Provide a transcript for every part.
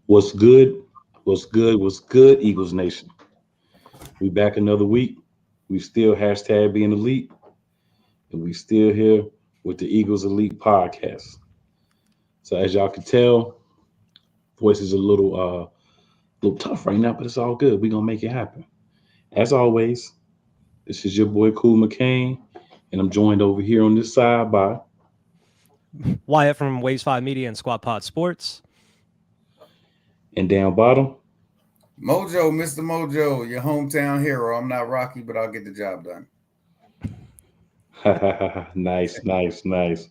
What's good? What's good? What's good, Eagles Nation? We back another week. We still hashtag being elite, and we still here with the Eagles Elite podcast. So as y'all can tell, voice is a little tough right now, but it's all good. We're gonna make it happen. As always, this is your boy Cool McCain, and I'm joined over here on this side by Wyatt from Waves 5 Media and Squad Pod Sports. and down bottom. Mojo, Mr. Mojo, your hometown hero. I'm not Rocky, but I'll get the job done. Nice, nice, nice.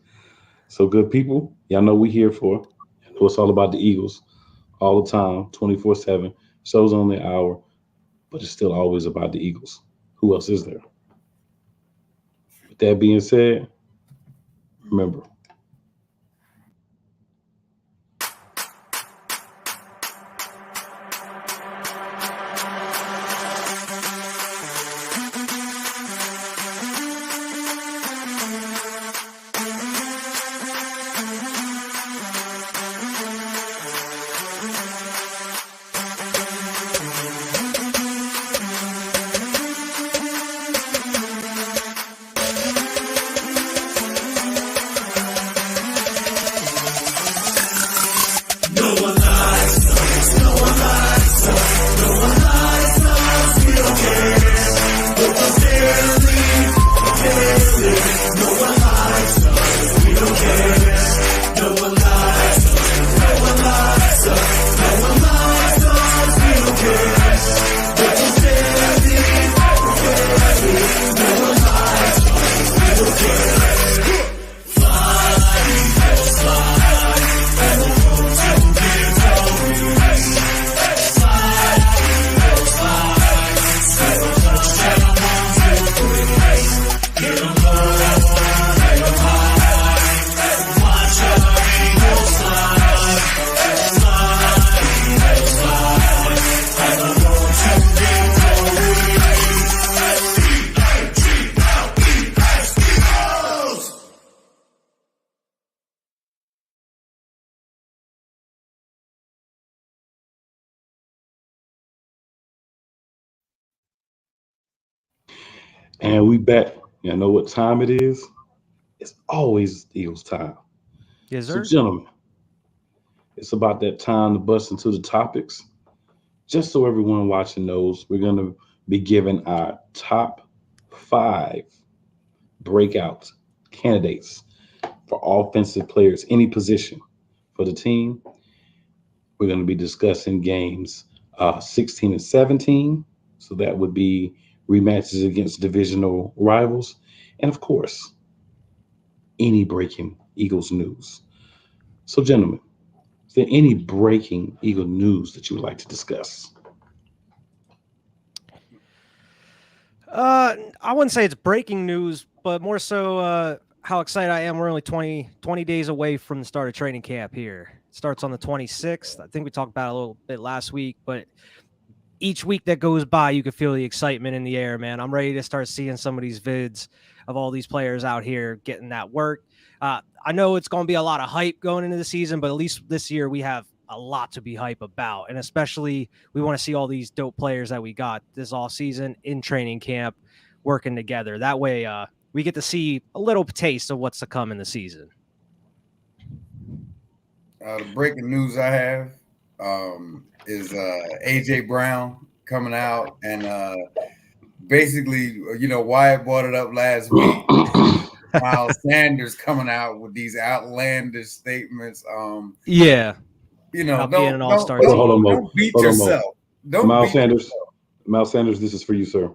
So good people, y'all know we here for. I know it's all about the Eagles all the time, 24/7. Show's only an hour, but it's still always about the Eagles. Who else is there? With that being said, remember, and we back. Y'all know what time it is? It's always Eagles time. Yes, So, sir. gentlemen, it's about that time to bust into the topics. Just so everyone watching knows, we're going to be giving our top five breakout candidates for offensive players, any position for the team. We're going to be discussing games 16 and 17. So that would be rematches against divisional rivals. And of course, any breaking Eagles news. So, gentlemen, is there any breaking Eagle news that you would like to discuss? I wouldn't say it's breaking news, but more so how excited I am. We're only 20 days away from the start of training camp here. It starts on the 26th. I think we talked about it a little bit last week, but each week that goes by, you can feel the excitement in the air, man. I'm ready to start seeing some of these vids of all these players out here getting that work. I know it's going to be a lot of hype going into the season, but at least this year we have a lot to be hype about. And especially we want to see all these dope players that we got this all season in training camp working together. That way we get to see a little taste of what's to come in the season. The breaking news I have is AJ Brown coming out and basically, Wyatt brought it up last week. Miles Sanders coming out with these outlandish statements. Yeah. Don't being an all-star don't, team. Hold on, Mo. don't beat Hold on, Mo. yourself. Don't Miles beat Sanders. yourself. Miles Sanders, this is for you, sir.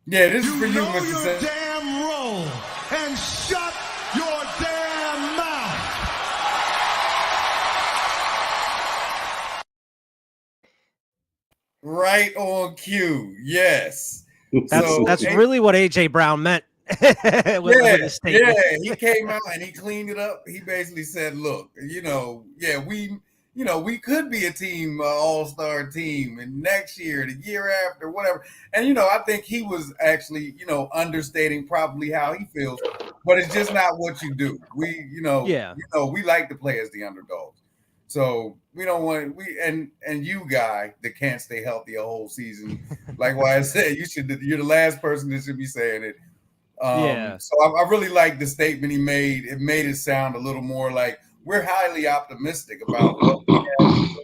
Yeah, this is for you, Know Mr. your Sanders. damn role and shut your damn mouth. Right on cue. Yes. That's So, really what AJ Brown meant. with his statement. he came out and he cleaned it up. He basically said, "Look, we could be a team, all-star team, and next year, the year after, whatever." And I think he was actually, understating probably how he feels, but it's just not what you do. We, Yeah. we like to play as the underdogs. So we don't want and you guy that can't stay healthy a whole season. Like what I said, you're the last person that should be saying it. Yeah. So I really like the statement he made. It made it sound a little more like we're highly optimistic about what we have.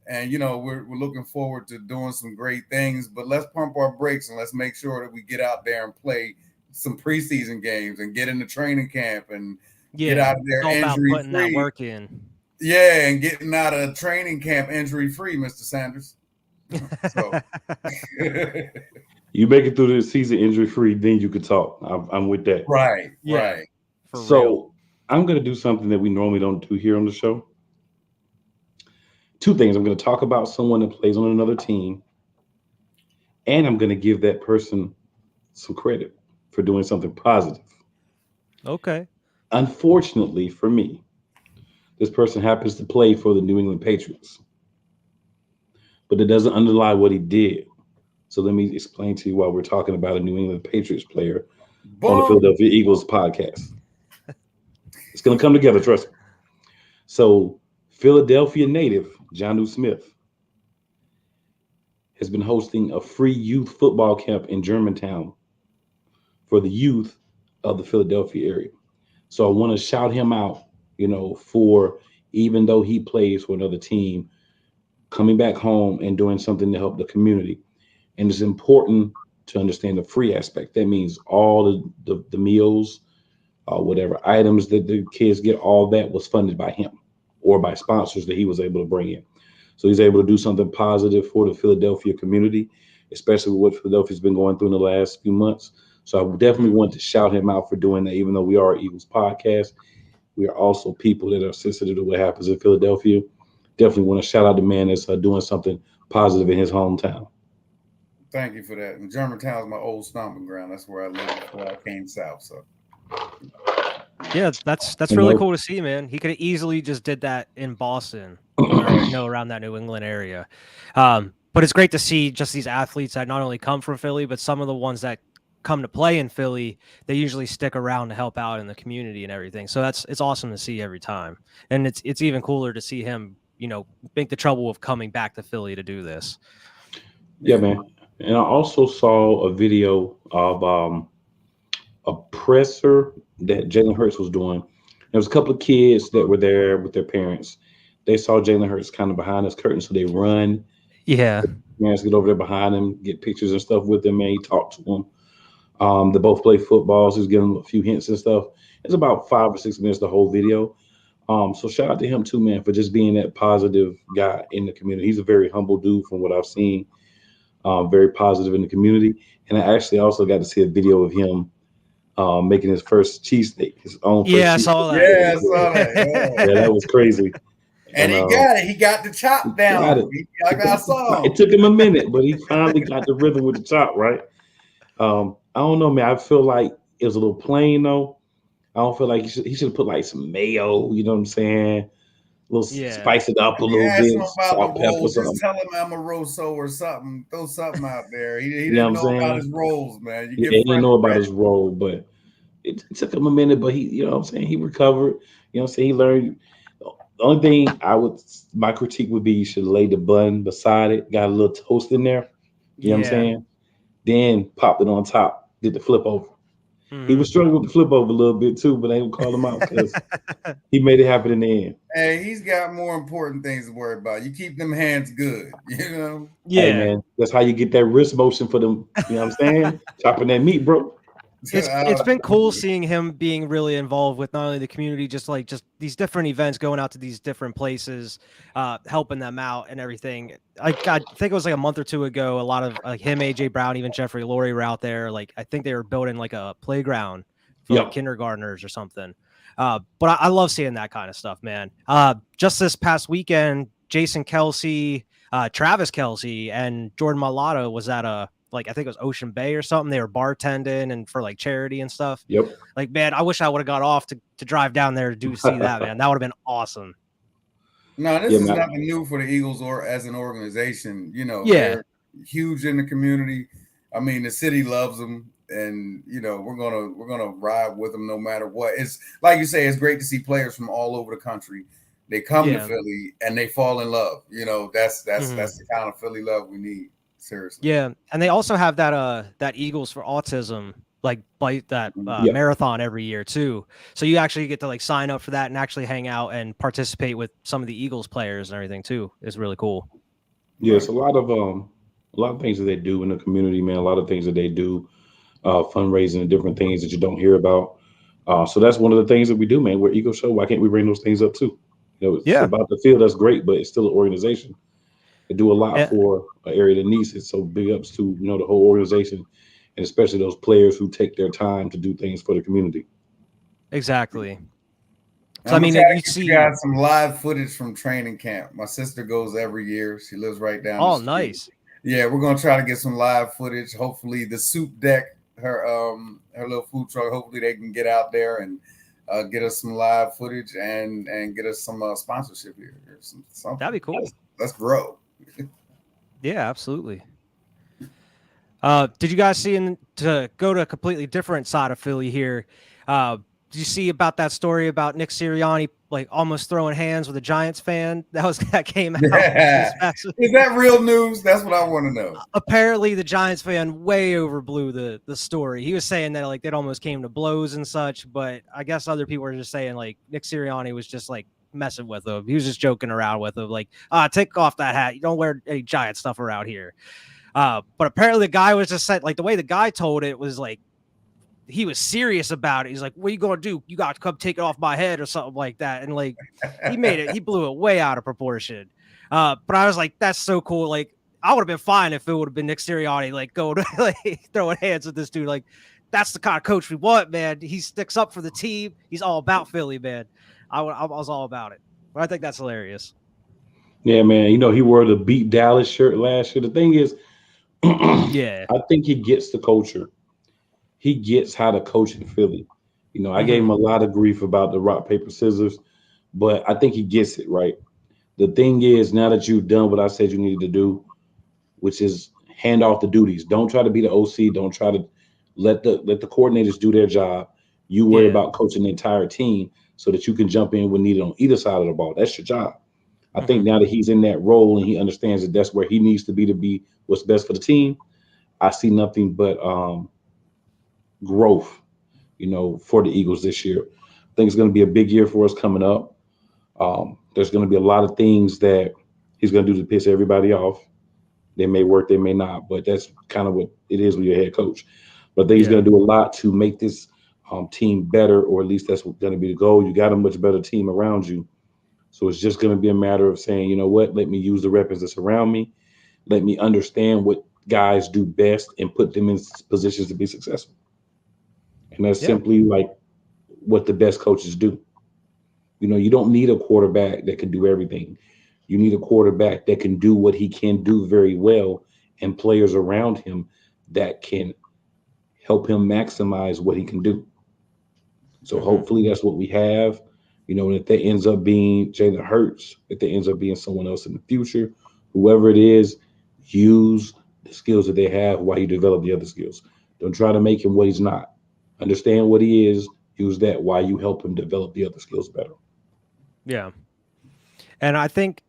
And we're looking forward to doing some great things, but let's pump our brakes and let's make sure that we get out there and play some preseason games and get into training camp and get out of there It's all about injury putting that free. work in. Yeah, and getting out of training camp injury free, Mr. Sanders. So You make it through the season injury free, then you could talk. I'm with that. right. For So real. I'm going to do something that we normally don't do here on the show. Two things. I'm going to talk about someone that plays on another team, and I'm going to give that person some credit for doing something positive. Okay. Unfortunately for me, this person happens to play for the New England Patriots, but it doesn't underlie what he did. So let me explain to you why we're talking about a New England Patriots player on the Boom. Philadelphia Eagles podcast. It's going to come together, trust me. So Philadelphia native Jonnu Smith has been hosting a free youth football camp in Germantown for the youth of the Philadelphia area. So I want to shout him out, for even though he plays for another team, coming back home and doing something to help the community. And it's important to understand the free aspect. That means all the meals, whatever items that the kids get, all that was funded by him or by sponsors that he was able to bring in. So he's able to do something positive for the Philadelphia community, especially with what Philadelphia's been going through in the last few months. So I definitely want to shout him out for doing that, even though we are an Eagles podcast. We are also people that are sensitive to what happens in Philadelphia. Definitely want to shout out the man that's doing something positive in his hometown. Thank you for that. And Germantown is my old stomping ground. That's where I lived before I came south. So Yeah, that's really cool to see, man. He could have easily just did that in Boston or around that New England area. But it's great to see just these athletes that not only come from Philly, but some of the ones that come to play in Philly, they usually stick around to help out in the community and everything. So it's awesome to see every time. And it's even cooler to see him, make the trouble of coming back to Philly to do this. Yeah, man. And I also saw a video of a presser that Jalen Hurts was doing. There was a couple of kids that were there with their parents. They saw Jalen Hurts kind of behind this curtain, so they run. Yeah. Parents get over there behind him, get pictures and stuff with him, and he talked to them. They both play football, so he's giving them a few hints and stuff. It's about 5 or 6 minutes, the whole video. So shout out to him too, man, for just being that positive guy in the community. He's a very humble dude from what I've seen. Very positive in the community. And I actually also got to see a video of him making his first cheesesteak, his own first I saw that. yeah, I saw that. Yeah, that was crazy. And he got it. He got the chop down. I saw him. It took him a minute, but he finally got the rhythm with the chop, right? I don't know, man. I feel like it was a little plain, though. I don't feel like he should put like some mayo, you know what I'm saying? Spice it up a little bit, salt, pepper, Just something. tell him I'm a Rosso or something. Throw something out there. He You know didn't what know I'm about saying? his rolls, man. Yeah, he didn't know about his role, but it took him a minute. But he, you know what I'm saying, he recovered. You know what I'm saying? He learned. The only thing my critique would be you should lay the bun beside it, got a little toast in there. You know what I'm saying? Then popped it on top, did the flip over. Mm-hmm. He was struggling with the flip over a little bit too, but I didn't call him out because he made it happen in the end. Hey, he's got more important things to worry about. You keep them hands good, you know? Yeah. Hey, man, that's how you get that wrist motion for them. You know what I'm saying? Chopping that meat, bro. It's been cool seeing him being really involved with not only the community, just these different events, going out to these different places, helping them out and everything. I think it was like a month or two ago, a lot of like him, AJ Brown, even Jeffrey Lurie were out there. Like I think they were building like a playground for like kindergartners or something. But I love seeing that kind of stuff, man. Just this past weekend, Jason Kelce, Travis Kelce, and Jordan Mailata was at I think it was Ocean Bay or something. They were bartending and for like charity and stuff. Yep. Like, man, I wish I would have got off to drive down there to see that, man. That would have been awesome. No, this is nothing new for the Eagles or as an organization. They're huge in the community. I mean, the city loves them, and we're gonna ride with them no matter what. It's like you say, it's great to see players from all over the country They come to Yeah. Philly and they fall in love. That's Mhm. the kind of Philly love we need. Seriously. Yeah, and they also have that Eagles for Autism like that Yeah. marathon every year too. So you actually get to like sign up for that and actually hang out and participate with some of the Eagles players and everything too. It's really cool. Yeah, it's Right. a lot of things that they do in the community, man. A lot of things that they do, fundraising and different things that you don't hear about. So that's one of the things that we do, man. We're Eagle Show. Why can't we bring those things up too? It's Yeah. about the field. That's great, but it's still an organization. They do a lot Yeah, for an area that needs it. So big ups to the whole organization, and especially those players who take their time to do things for the community. exactly. And So I I'm gonna mean, try you to get you see, guys some live footage from training camp. My sister goes every year. She lives right down the oh, street. nice. Yeah, we're gonna try to get some live footage. Hopefully, the soup deck, her little food truck. Hopefully, they can get out there and get us some live footage and get us some sponsorship here. Or something. That'd be cool. Let's grow. Yeah, absolutely. Did you guys see to go to a completely different side of Philly here? Did you see about that story about Nick Sirianni like almost throwing hands with a Giants fan? That came out Yeah. this past. Is that real news? That's what I want to know. Apparently, the Giants fan way overblew the story. He was saying that like it almost came to blows and such, but I guess other people were just saying like Nick Sirianni was just like messing with him. He was just joking around with him, like, take off that hat. You don't wear any Giant stuff around here. But apparently the guy was just said like the way the guy told it was like he was serious about it. He's like, what are you gonna do? You got to come take it off my head or something like that. And like he blew it way out of proportion. But I was like, that's so cool. Like I would have been fine if it would have been Nick Sirianni like going like throwing hands with this dude. Like that's the kind of coach we want, man. He sticks up for the team. He's all about Philly, man. I was all about it. But I think that's hilarious. Yeah, man. He wore the Beat Dallas shirt last year. The thing is, Yeah. I think he gets the culture. He gets how to coach in Philly. I gave him a lot of grief about the rock, paper, scissors, but I think he gets it right. The thing is, now that you've done what I said you needed to do, which is hand off the duties. Don't try to be the OC. Don't try to let the coordinators do their job. You worry Yeah. about coaching the entire team so that you can jump in when needed on either side of the ball. That's your job. I think now that he's in that role and he understands that that's where he needs to be what's best for the team, I see nothing but growth, for the Eagles this year. I think it's going to be a big year for us coming up. There's going to be a lot of things that he's going to do to piss everybody off. They may work, they may not, but that's kind of what it is with your head coach. But I think he's going to do a lot to make this team better, or at least that's going to be the goal. You got a much better team around you. So it's just going to be a matter of saying, you know what, let me use the weapons that's around me. Let me understand what guys do best and put them in positions to be successful. And that's simply like what the best coaches do. You don't need a quarterback that can do everything. You need a quarterback that can do what he can do very well and players around him that can help him maximize what he can do. So hopefully that's what we have. And if that ends up being Jalen Hurts, if that ends up being someone else in the future, whoever it is, use the skills that they have while you develop the other skills. Don't try to make him what he's not. Understand what he is. Use that while you help him develop the other skills better. Yeah. And I think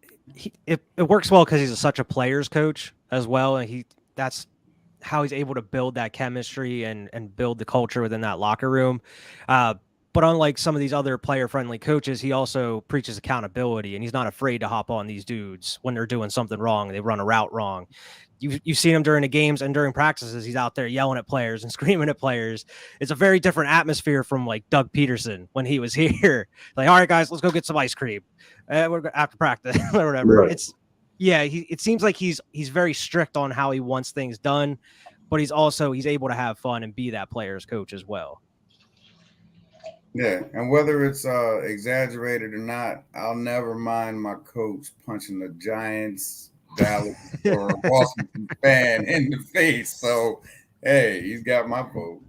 it works well because he's such a player's coach as well. And that's how he's able to build that chemistry and build the culture within that locker room. But unlike some of these other player-friendly coaches, he also preaches accountability, and he's not afraid to hop on these dudes when they're doing something wrong. They run a route wrong. You've seen him during the games and during practices. He's out there yelling at players and screaming at players. It's a very different atmosphere from like Doug Peterson when he was here. Like, all right, guys, let's go get some ice cream. We're after practice or whatever. Right. Mm-hmm. It seems like he's very strict on how he wants things done, but he's able to have fun and be that player's coach as well. Yeah, and whether it's exaggerated or not, I'll never mind my coach punching the Giants, Dallas, or Washington fan in the face. So, hey, he's got my vote.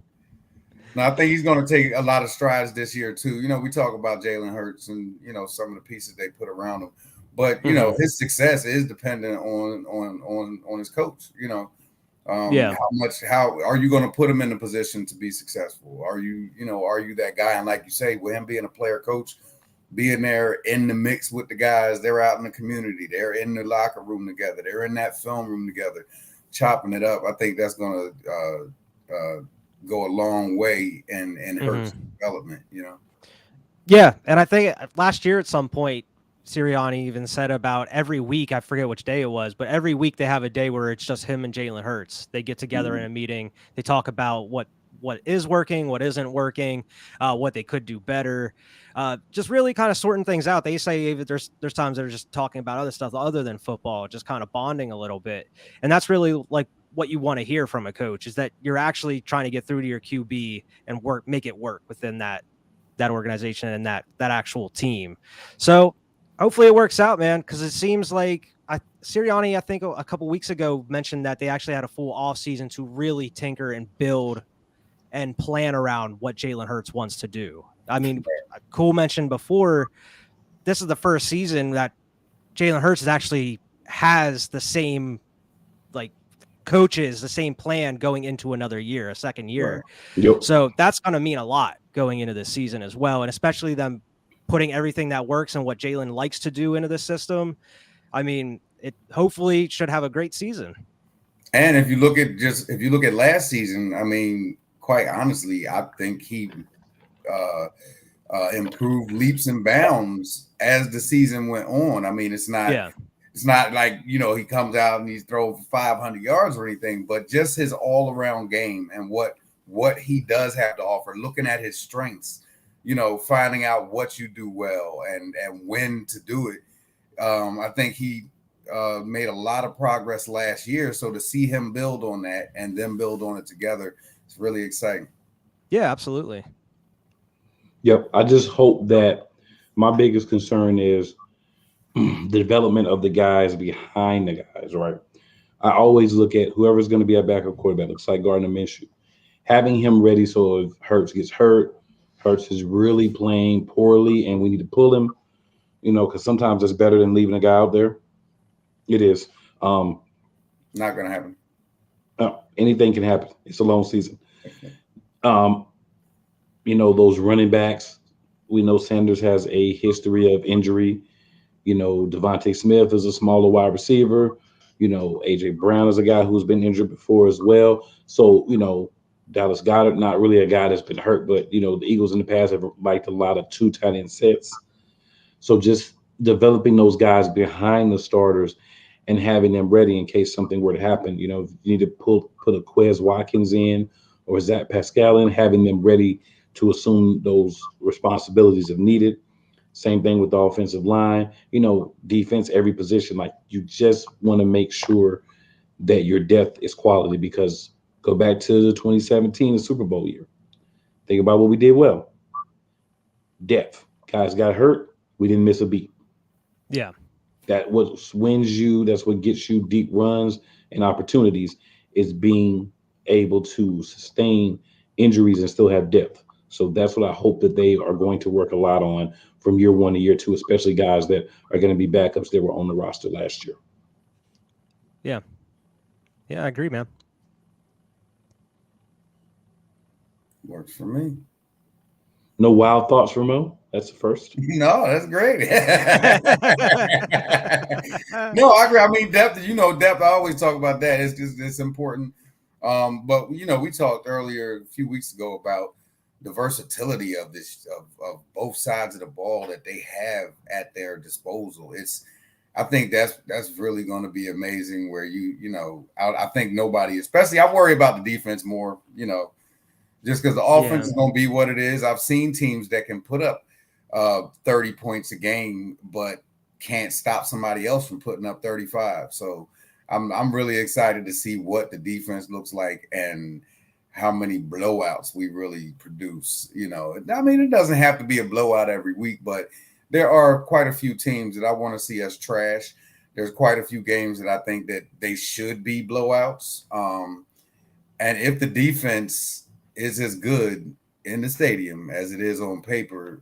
Now, I think he's going to take a lot of strides this year, too. We talk about Jalen Hurts and, some of the pieces they put around him. But, his success is dependent on his coach, How are you going to put him in a position to be successful? Are you that guy? And like you say, with him being a player coach, being there in the mix with the guys. They're out in the community. They're in the locker room together. They're in that film room together, chopping it up. I think that's going to go a long way in Hurts' development, you know? Yeah. And I think last year at some point, Sirianni even said about every week, I forget which day it was, but every week they have a day where it's just him and Jalen Hurts. They get together in a meeting. They talk about what is working, what isn't working, what they could do better. Just really kind of sorting things out. They say that there's times they're just talking about other stuff other than football, just kind of bonding a little bit. And that's really like what you want to hear from a coach, is that you're actually trying to get through to your QB and make it work within that organization and that actual team. So hopefully it works out, man, because it seems like Sirianni, I think a couple weeks ago, mentioned that they actually had a full offseason to really tinker and build and plan around what Jalen Hurts wants to do. I mean, Cool mentioned before, this is the first season that Jalen Hurts actually has the same like coaches, the same plan going into another year, a second year. Right. Yep. So that's going to mean a lot going into this season as well. And especially them putting everything that works and what Jalen likes to do into the system. I mean, it hopefully should have a great season. And if you look at last season, I mean, quite honestly, I think he improved leaps and bounds as the season went on. I mean, it's not like, you know, he comes out and he's throwing 500 yards or anything, but just his all around game and what he does have to offer, looking at his strengths, you know, finding out what you do well and when to do it. I think he made a lot of progress last year. So to see him build on that and them build on it together, it's really exciting. Yeah, absolutely. Yep. I just hope that my biggest concern is the development of the guys behind the guys, right? I always look at whoever's going to be a backup quarterback. Looks like Gardner Minshew. Having him ready so if Hurts gets hurt, Hurts is really playing poorly and we need to pull him, you know, because sometimes it's better than leaving a guy out there. It is. Not going to happen. Anything can happen. It's a long season. You know, those running backs, we know Sanders has a history of injury. You know, Devontae Smith is a smaller wide receiver. You know, A.J. Brown is a guy who's been injured before as well. So, you know, Dallas Goedert, not really a guy that's been hurt, but, you know, the Eagles in the past have liked a lot of 2 tight end sets. So just developing those guys behind the starters and having them ready in case something were to happen. You know, if you need to put a Quez Watkins in or Zach Pascal in, having them ready to assume those responsibilities if needed. Same thing with the offensive line, you know, defense, every position. Like you just want to make sure that your depth is quality, because go back to the 2017 the Super Bowl year. Think about what we did well. Depth. Guys got hurt. We didn't miss a beat. Yeah. That what wins you. That's what gets you deep runs and opportunities, is being able to sustain injuries and still have depth. So that's what I hope that they are going to work a lot on from year 1 to year 2, especially guys that are going to be backups that were on the roster last year. Yeah. Yeah, I agree, man. Works for me. No wild thoughts, Ramo? That's the first. No, that's great. No, I agree. I mean, depth, you know, depth, I always talk about that. It's important. But, you know, we talked earlier a few weeks ago about the versatility of this, of both sides of the ball that they have at their disposal. I think that's really going to be amazing where you know, I think nobody, especially I worry about the defense more, you know, just because the offense is going to be what it is. I've seen teams that can put up 30 points a game, but can't stop somebody else from putting up 35. So I'm really excited to see what the defense looks like and how many blowouts we really produce. You know, I mean, it doesn't have to be a blowout every week, but there are quite a few teams that I want to see us trash. There's quite a few games that I think that they should be blowouts. And if the defense is as good in the stadium as it is on paper,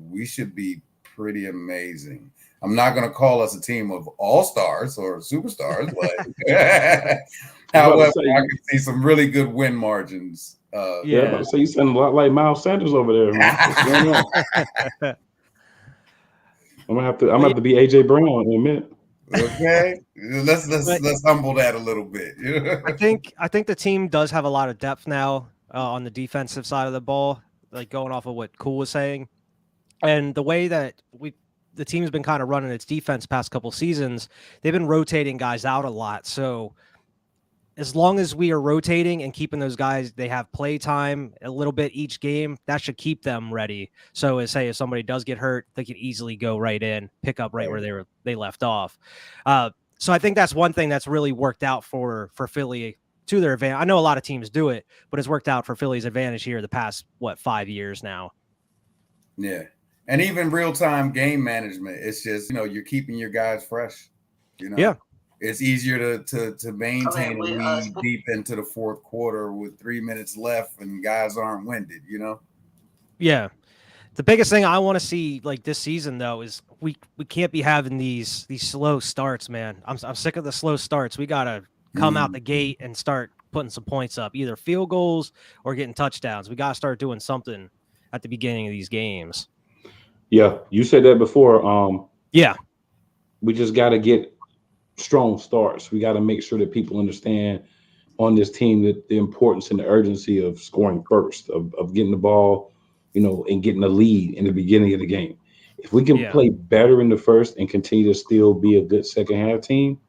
we should be pretty amazing. I'm not going to call us a team of all-stars or superstars, but however, I can see some really good win margins. So you sound a lot like Miles Sanders over there. I'm gonna have to be AJ Brown in a minute. Okay, let's But- humble that a little bit. I think the team does have a lot of depth now on the defensive side of the ball, like going off of what Cool was saying, and the way that the team's been kind of running its defense past couple seasons, they've been rotating guys out a lot. So as long as we are rotating and keeping those guys, they have play time a little bit each game, that should keep them ready. So as say if somebody does get hurt, they can easily go right in, pick up right where they left off. So I think that's one thing that's really worked out for Philly to their advantage. I know a lot of teams do it, but it's worked out for Philly's advantage here the past 5 years now. Yeah, and even real-time game management. It's just you're keeping your guys fresh. Yeah. It's easier to maintain a lead deep into the fourth quarter with 3 minutes left and guys aren't winded. Yeah. The biggest thing I want to see like this season though is we can't be having these slow starts, man. I'm sick of the slow starts. We gotta come out the gate and start putting some points up, either field goals or getting touchdowns. We gotta start doing something at the beginning of these games. Yeah, you said that before. Yeah, we just got to get strong starts. We got to make sure that people understand on this team that the importance and the urgency of scoring first, of getting the ball, and getting a lead in the beginning of the game. If we can play better in the first and continue to still be a good second half team,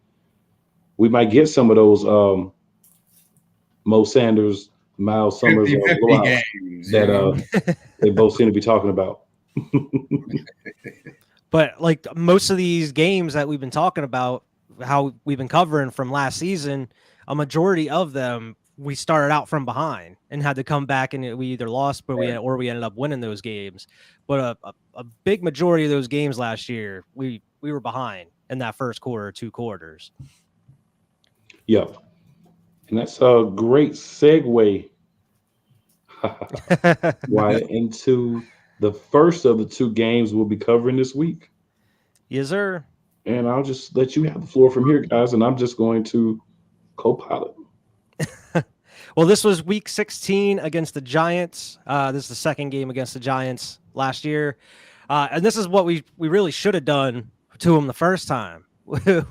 we might get some of those Mo Sanders, Miles Summers games, that they both seem to be talking about. But like most of these games that we've been talking about, how we've been covering from last season, a majority of them we started out from behind and had to come back, and we either lost, but we ended up winning those games. But a big majority of those games last year, we were behind in that first quarter, 2 quarters. Yeah, and that's a great segue. Why into the first of the 2 games we'll be covering this week. Yes, sir. And I'll just let you have the floor from here, guys, and I'm just going to co-pilot. Well, this was week 16 against the Giants. This is the second game against the Giants last year. And this is what we really should have done to them the first time.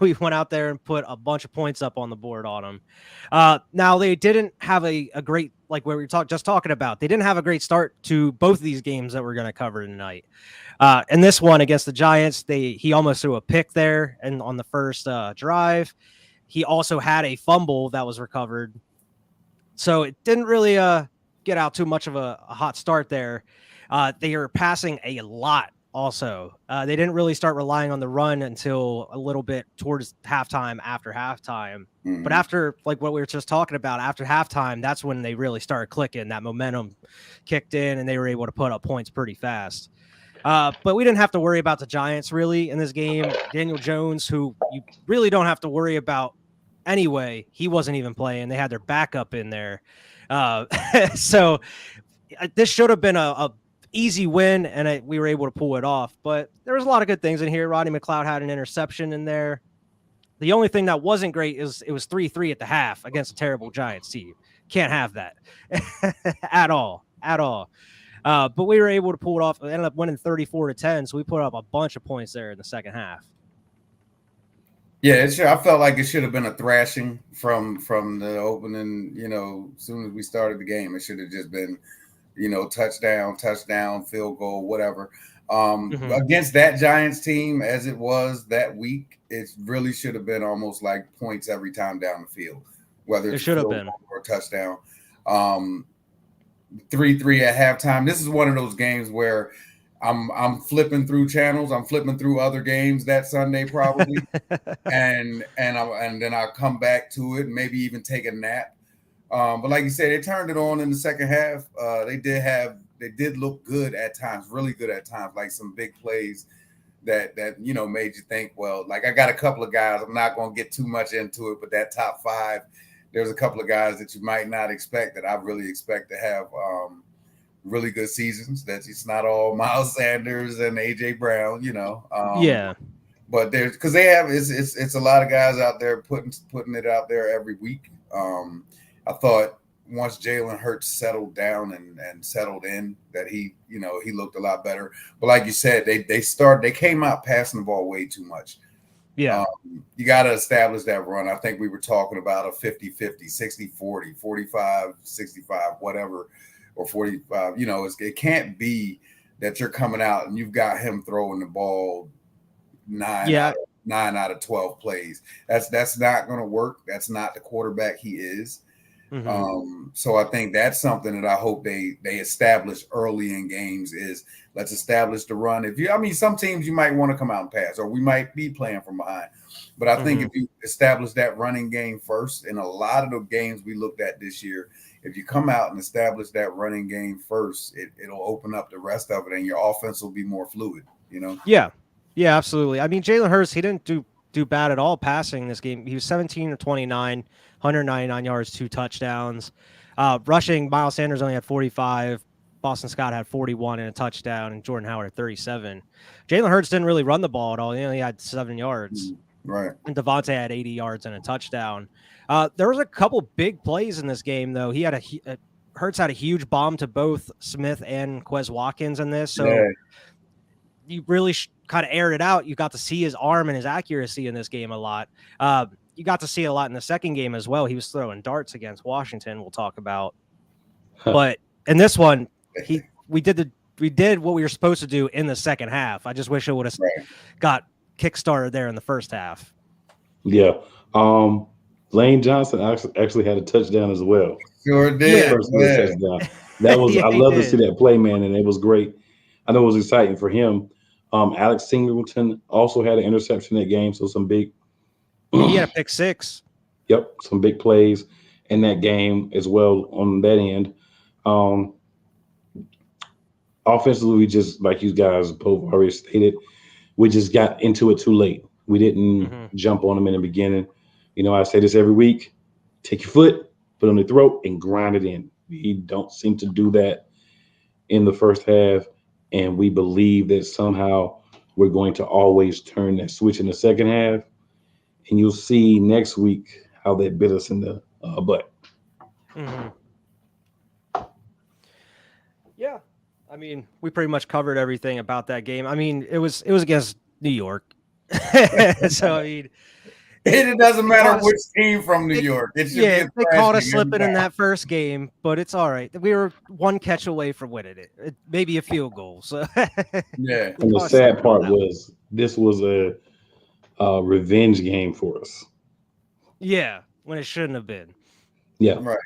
We went out there and put a bunch of points up on the board on them. Now, they didn't have a great, like what we were just talking about, they didn't have a great start to both of these games that we're going to cover tonight. And this one against the Giants, he almost threw a pick there and on the first drive. He also had a fumble that was recovered. So it didn't really get out too much of a hot start there. They are passing a lot also. They didn't really start relying on the run until a little bit towards halftime, after halftime. Mm-hmm. But after, like what we were just talking about, after halftime, that's when they really started clicking. That momentum kicked in, and they were able to put up points pretty fast. But we didn't have to worry about the Giants really in this game. Daniel Jones, who you really don't have to worry about anyway, he wasn't even playing. They had their backup in there. So this should have been a easy win, and we were able to pull it off. But there was a lot of good things in here. Rodney McLeod had an interception in there. The only thing that wasn't great is it was 3-3 at the half against a terrible Giants team. Can't have that at all. But we were able to pull it off. We ended up winning 34-10, so we put up a bunch of points there in the second half. Yeah, I felt like it should have been a thrashing from the opening. As soon as we started the game, it should have just been, touchdown, field goal, whatever. Against that Giants team, as it was that week, it really should have been almost like points every time down the field, whether it's should have been or a touchdown. 3-3 at halftime. This is one of those games where I'm flipping through channels. I'm flipping through other games that Sunday probably, and then I'll come back to it and maybe even take a nap. But like you said, they turned it on in the second half. They did look good at times, really good at times, like some big plays that made you think, well, like I got a couple of guys. I'm not going to get too much into it, but that top 5, there's a couple of guys that you might not expect that I really expect to have really good seasons. That it's not all Miles Sanders and AJ Brown, Yeah. But because they have it's a lot of guys out there putting it out there every week. I thought once Jalen Hurts settled down and settled in, that he looked a lot better. But like you said, they came out passing the ball way too much. Yeah. You got to establish that run. I think we were talking about a 50-50, 60-40, 45-65, whatever, or 45. It can't be that you're coming out and you've got him throwing the ball 9 out of 12 plays. That's not going to work. That's not the quarterback he is. Mm-hmm. So I think that's something that I hope they establish early in games is let's establish the run. Some teams you might want to come out and pass, or we might be playing from behind. But I think if you establish that running game first, in a lot of the games we looked at this year, if you come out and establish that running game first, it'll open up the rest of it, and your offense will be more fluid. Yeah, absolutely. I mean, Jalen Hurts, he didn't do bad at all passing this game. He was 17 or 29, 199 yards, 2 touchdowns. Rushing, Miles Sanders only had 45. Boston Scott had 41 and a touchdown, and Jordan Howard had 37. Jalen Hurts didn't really run the ball at all. He only had 7 yards. Right. And Devontae had 80 yards and a touchdown. There was a couple big plays in this game, though. He had Hurts had a huge bomb to both Smith and Quez Watkins in this. So you really kind of aired it out. You got to see his arm and his accuracy in this game a lot. You got to see it a lot in the second game as well. He was throwing darts against Washington, we'll talk about. But in this one, we did what we were supposed to do in the second half. I just wish it would have got kickstarted there in the first half. Yeah. Lane Johnson actually had a touchdown as well. Sure did. Touchdown. That was I love to see that play, man, and it was great. I know it was exciting for him. Alex Singleton also had an interception that game, so some big. He had a pick 6. Yep, some big plays in that game as well on that end. Offensively, we just, like you guys both already stated, we just got into it too late. We didn't jump on them in the beginning. I say this every week: take your foot, put it on the throat, and grind it in. We don't seem to do that in the first half, and we believe that somehow we're going to always turn that switch in the second half. And you'll see next week how that bit us in the butt. Yeah, I mean, we pretty much covered everything about that game. I mean, it was against New York, so I mean, it doesn't matter which team from New York. They caught us slipping in that first game, but it's all right. We were one catch away from winning it, maybe a field goal. So yeah. And the sad part was this was a revenge game for us. Yeah, when it shouldn't have been. Yeah, right.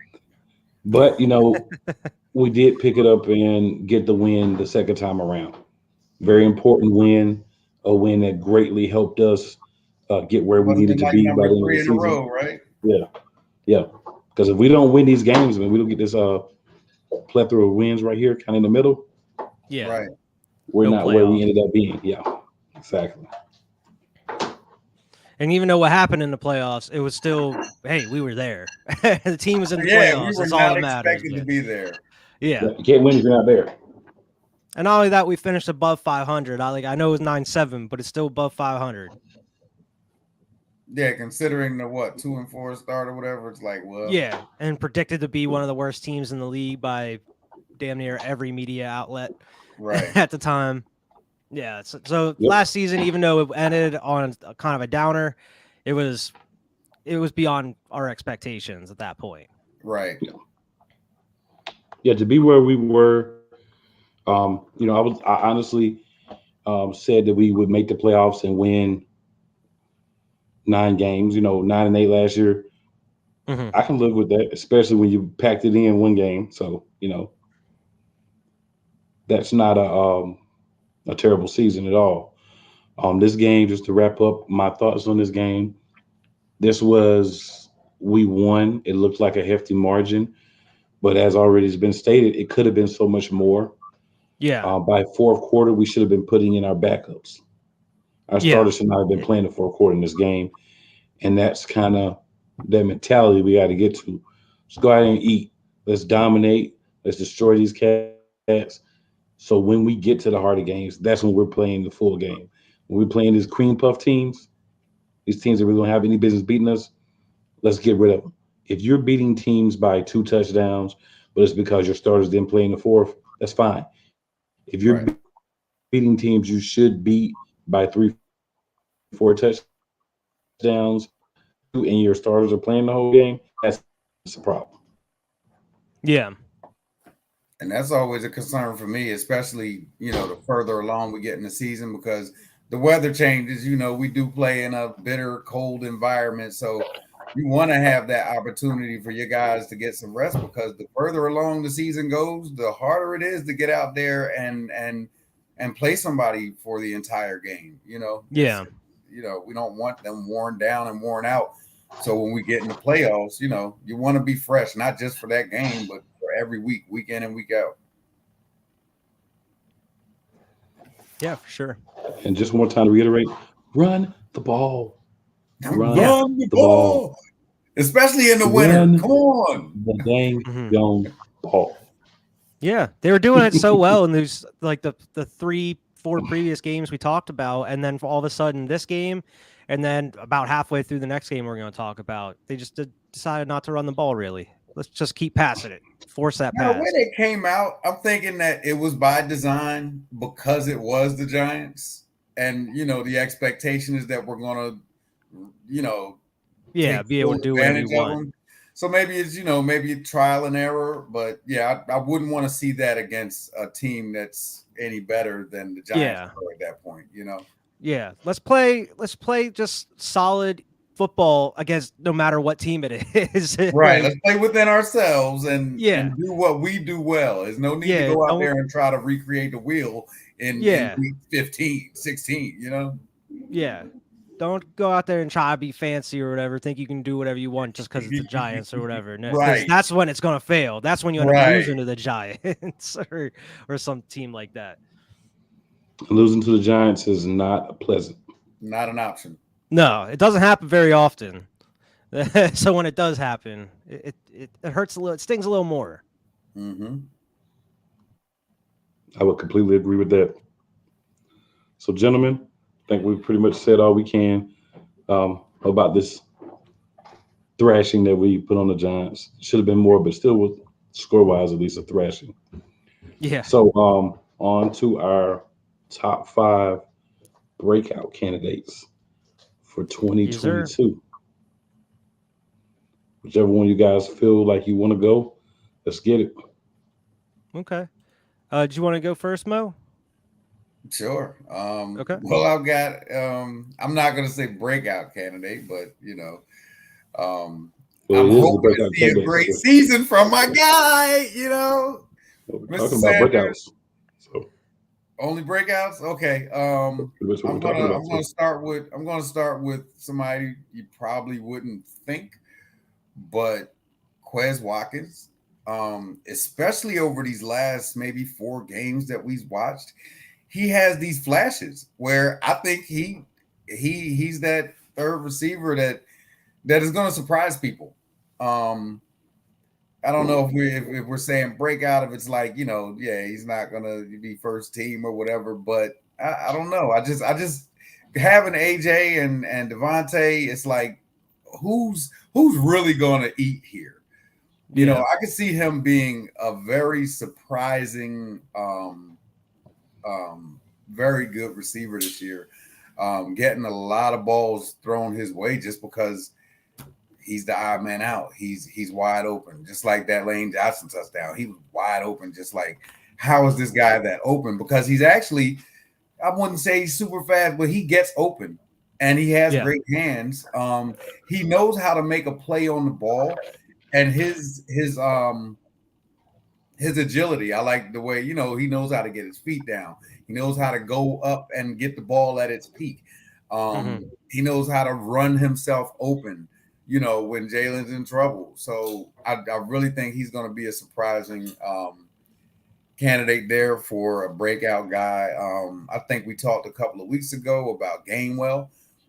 But we did pick it up and get the win the second time around. Very important win, a win that greatly helped us get where we needed to be by the end of the season. Right? Yeah. Because if we don't win these games, and we don't get this plethora of wins right here, kind of in the middle. Yeah, right. We're not where we ended up being. Yeah, exactly. And even though what happened in the playoffs, it was still, hey, we were there. The team was in the playoffs. We were That's not all that matters. expected to be there. Yeah. You can't win if you're not there. And not only that, we finished above 500. I know it was 9-7, but it's still above 500. Yeah, considering the 2-4 start or whatever, it's like, well. Yeah, and predicted to be one of the worst teams in the league by damn near every media outlet at the time. Yeah, so last season, even though it ended on kind of a downer, it was beyond our expectations at that point. Right. Yeah, to be where we were, I honestly said that we would make the playoffs and win 9 games. 9-8 last year. I can live with that, especially when you packed it in one game. So that's not a terrible season at all. This game, just to wrap up my thoughts on this game, we won. It looked like a hefty margin, but as already has been stated, it could have been so much more. Yeah. By fourth quarter, we should have been putting in our backups. Our starters should not have been playing the fourth quarter in this game, and that's kind of that mentality we got to get to. Let's go out and eat. Let's dominate. Let's destroy these cats. So when we get to the harder games, that's when we're playing the full game. When we're playing these cream puff teams, these teams that really don't have any business beating us, let's get rid of them. If you're beating teams by 2 touchdowns, but it's because your starters didn't play in the fourth, that's fine. If you're Right. beating teams you should beat by 3, 4 touchdowns, and your starters are playing the whole game, that's a problem. Yeah. And that's always a concern for me, especially, the further along we get in the season, because the weather changes. We do play in a bitter, cold environment. So you want to have that opportunity for your guys to get some rest, because the further along the season goes, the harder it is to get out there and play somebody for the entire game. Yeah. We don't want them worn down and worn out. So when we get in the playoffs, you want to be fresh, not just for that game, but for every week, week in and week out. Yeah, for sure. And just one more time to reiterate, run the ball. Run the ball. Especially in the winter. Run Come on. the dang Mhm. young ball. Yeah, they were doing it so well in these like the 3-4 previous games we talked about, and then all of a sudden this game, and then about halfway through the next game we're going to talk about, they just decided not to run the ball. Really, let's just keep passing it, force that Now, pass. when it came out, I'm thinking that it was by design because it was the Giants, and the expectation is that we're going to, Yeah, take be able to full do whatever you advantage of want. them. So maybe it's maybe trial and error, but yeah, I wouldn't want to see that against a team that's any better than the Giants were at that point. Yeah, let's play just solid football against no matter what team it is. Right. Let's play within ourselves and Yeah. do what we do well. There's no need to go out there and try to recreate the wheel in week 15, 16, Yeah. Don't go out there and try to be fancy or whatever. Think you can do whatever you want just because it's the Giants or whatever. No, 'cause Right. that's when it's going to fail. That's when you end up Right. losing to the Giants or some team like that. Losing to the Giants is not pleasant. Not an option. No, it doesn't happen very often. So when it does happen, it hurts a little. It stings a little more. Mm-hmm. I would completely agree with that. So, gentlemen, I think we've pretty much said all we can about this thrashing that we put on the Giants. Should have been more, but still, was score-wise, at least a thrashing. Yeah. So, on to our top 5 breakout candidates for 2022. Whichever one you guys feel like you want to go, let's get it. Okay. Do you want to go first, Mo? Sure. Okay. Well, I've got I'm not gonna say breakout candidate, but I'm hoping to see a great season from my guy, We're talking about breakouts. So only breakouts? Okay. I'm gonna start with somebody you probably wouldn't think, but Quez Watkins. Especially over these last maybe 4 games that we've watched, he has these flashes where I think he's that third receiver that is going to surprise people. I don't know if we're saying breakout, if it's like, he's not going to be first team or whatever, but I don't know. I just having AJ and Devontae, it's like, who's really going to eat here? I could see him being a very surprising, very good receiver this year, getting a lot of balls thrown his way just because he's the odd man out. He's wide open, just like that Lane Johnson touchdown. He was wide open, just like, how is this guy that open? Because he's actually, I wouldn't say he's super fast, but he gets open and he has great hands. He knows how to make a play on the ball. And his agility, I like the way, he knows how to get his feet down. He knows how to go up and get the ball at its peak. He knows how to run himself open, when Jalen's in trouble. So I really think he's going to be a surprising candidate there for a breakout guy. I think we talked a couple of weeks ago about Gainwell.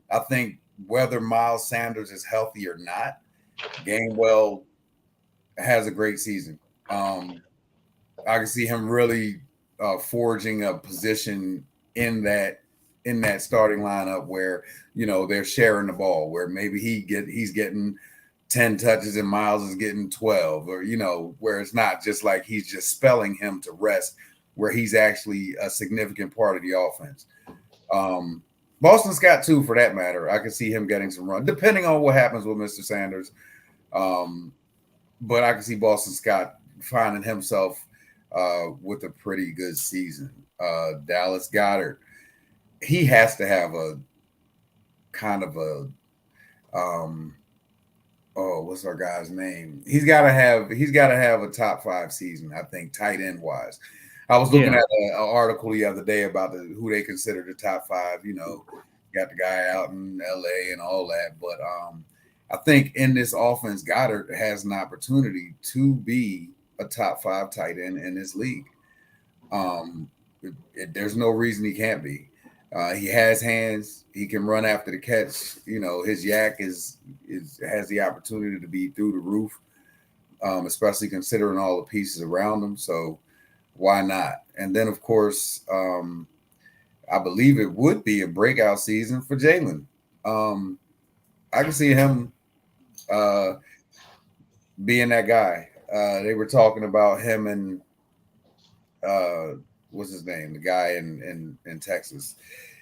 I think whether Miles Sanders is healthy or not, Gainwell has a great season. I can see him really forging a position in that starting lineup where they're sharing the ball, where maybe he's getting 10 touches and Miles is getting 12, or, where it's not just like he's just spelling him to rest, where he's actually a significant part of the offense. Boston Scott, too, for that matter. I can see him getting some run, depending on what happens with Mr. Sanders. But I can see Boston Scott finding himself with a pretty good season. Dallas Goedert, he has to have a kind of a what's our guy's name? He's got to have a top 5 season, I think, tight end wise. I was looking at an article the other day about who they consider the top 5. Got the guy out in LA and all that, but I think in this offense, Goddard has an opportunity to be a top 5 tight end in this league. There's no reason he can't be. He has hands. He can run after the catch. His yak has the opportunity to be through the roof, especially considering all the pieces around him. So why not? And then, of course, I believe it would be a breakout season for Jalen. I can see him being that guy. They were talking about him and what's his name? The guy in Texas.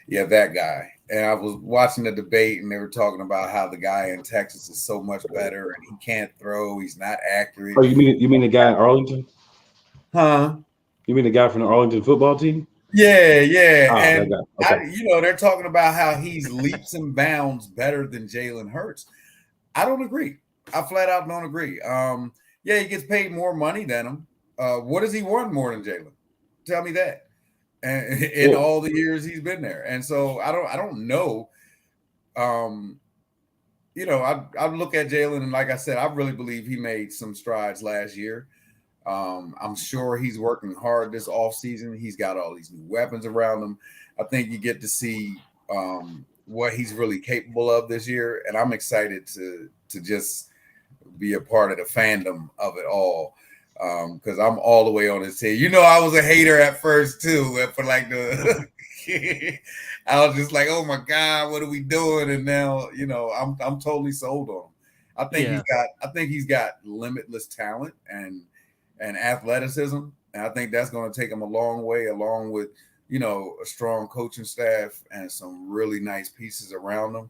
Yeah, that guy. And I was watching the debate, and they were talking about how the guy in Texas is so much better, and he can't throw. He's not accurate. Oh, you mean the guy in Arlington? Huh? You mean the guy from the Arlington football team? Yeah. Oh, and okay. they're talking about how he's leaps and bounds better than Jalen Hurts. I don't agree. I flat out don't agree. He gets paid more money than him. What does he want more than Jalen? Tell me that. And in all the years he's been there. And so I don't know. I look at Jalen, and like I said, I really believe he made some strides last year. I'm sure he's working hard this offseason. He's got all these new weapons around him. I think you get to see what he's really capable of this year. And I'm excited to just be a part of the fandom of it all. Because I'm all the way on his team. I was a hater at first too. For like I was just like, oh my God, what are we doing? And now, I'm totally sold on him. I think he's got limitless talent and athleticism, and I think that's going to take him a long way, along with a strong coaching staff and some really nice pieces around him.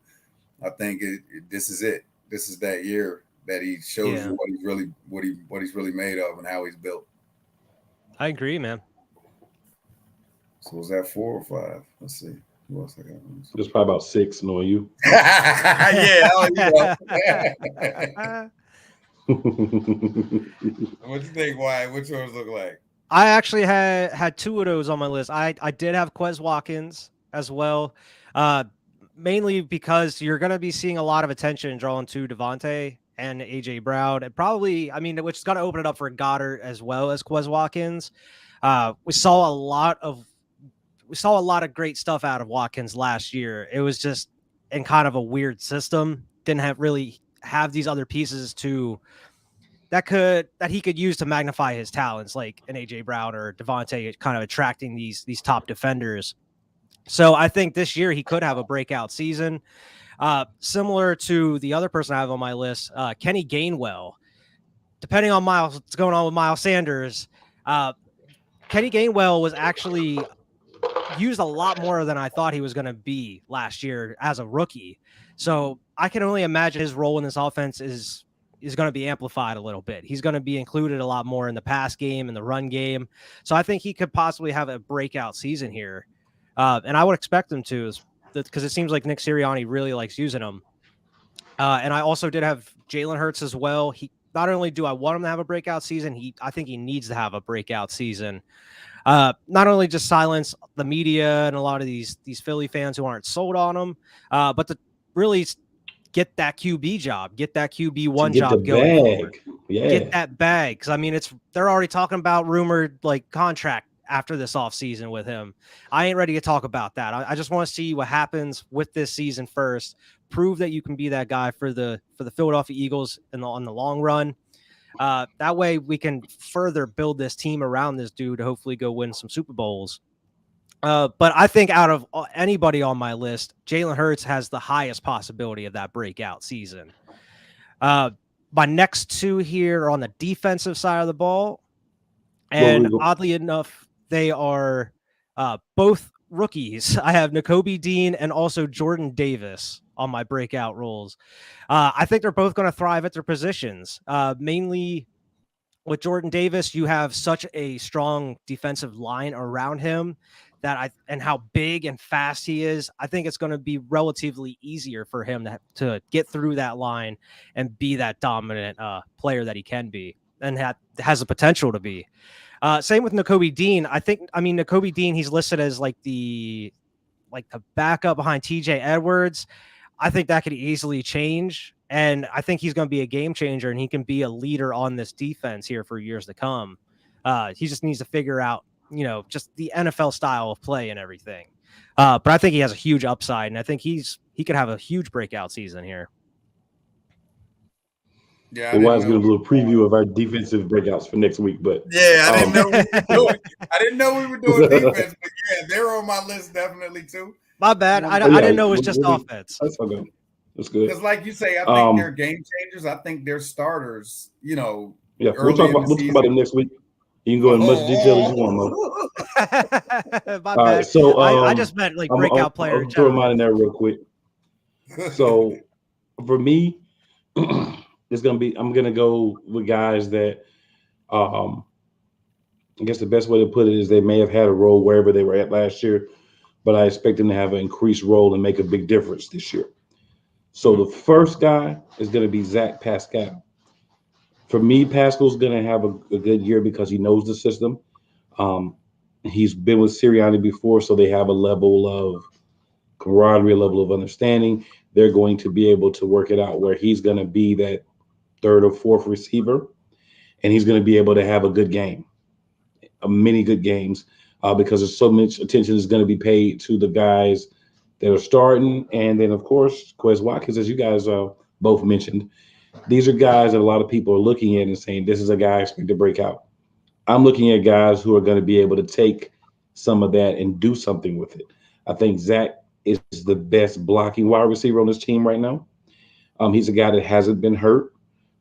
I think this is it. This is that year that he shows you what he's really made of and how he's built. I agree, man. So was that 4 or 5? Let's see. Who else I got? There's probably about 6, knowing you. Yeah. What you think, Wyatt? Which ones look like? I actually had 2 of those on my list. I did have Quez Watkins as well, mainly because you're going to be seeing a lot of attention drawn to Devontae and AJ Brown, and probably, which is going to open it up for Goddard as well as Quez Watkins. We saw a lot of great stuff out of Watkins last year. It was just in kind of a weird system. Didn't really have these other pieces that he could use to magnify his talents, like an AJ Brown or Devontae, kind of attracting these top defenders. So I think this year he could have a breakout season. Similar to the other person I have on my list, Kenny Gainwell. Depending on what's going on with Miles Sanders, Kenny Gainwell was actually used a lot more than I thought he was going to be last year as a rookie. So I can only imagine his role in this offense is going to be amplified a little bit. He's going to be included a lot more in the pass game and the run game. So I think he could possibly have a breakout season here. And I would expect him to, because it seems like Nick Sirianni really likes using him. And I also did have Jalen Hurts as well. Not only do I want him to have a breakout season, I think he needs to have a breakout season. Not only just silence the media and a lot of these Philly fans who aren't sold on him, but to really get that QB job, get that QB1 job going forward. Yeah. Get that bag. Because they're already talking about rumored contract after this offseason with him. I ain't ready to talk about that. I just want to see what happens with this season first. Prove that you can be that guy for the Philadelphia Eagles on the long run. That way we can further build this team around this dude to hopefully go win some Super Bowls. But I think out of anybody on my list, Jalen Hurts has the highest possibility of that breakout season. My next two here are on the defensive side of the ball. Where we And go? oddly enough, they are both rookies. I have Nakobe Dean and also Jordan Davis on my breakout roles. I think they're both going to thrive at their positions. Mainly with Jordan Davis, you have such a strong defensive line around him and how big and fast he is. I think it's going to be relatively easier for him to get through that line and be that dominant player that he can be and has the potential to be. Same with Nakobe Dean. Nakobe Dean, he's listed as like the backup behind TJ Edwards. I think that could easily change. And I think he's going to be a game changer and he can be a leader on this defense here for years to come. He just needs to figure out, just the NFL style of play and everything. But I think he has a huge upside and I think he could have a huge breakout season here. Yeah, The Wise going to do a preview of our defensive breakouts for next week, but yeah, I didn't know we were doing. I didn't know we were doing defense, but yeah, they're on my list definitely too. My bad. I didn't know it was just offense. That's okay. That's good. Because, like you say, I think they're game changers. I think they're starters. Yeah, we'll talk about it next week. You can go in much detail as you want, Mo. My bad. So I just meant like breakout player. I'll throw mine in there real quick. So for me, it's gonna be. I'm gonna go with guys that, I guess the best way to put it is they may have had a role wherever they were at last year, but I expect them to have an increased role and make a big difference this year. So the first guy is going to be Zach Pascal. For me, Pascal's going to have a good year because he knows the system. He's been with Sirianni before, so they have a level of camaraderie, a level of understanding. They're going to be able to work it out where he's going to be that third or fourth receiver, and he's going to be able to have a good game, many good games, because there's so much attention is going to be paid to the guys that are starting. And then, of course, Quez Watkins, as you guys both mentioned, these are guys that a lot of people are looking at and saying, this is a guy I expect to break out. I'm looking at guys who are going to be able to take some of that and do something with it. I think Zach is the best blocking wide receiver on this team right now. He's a guy that hasn't been hurt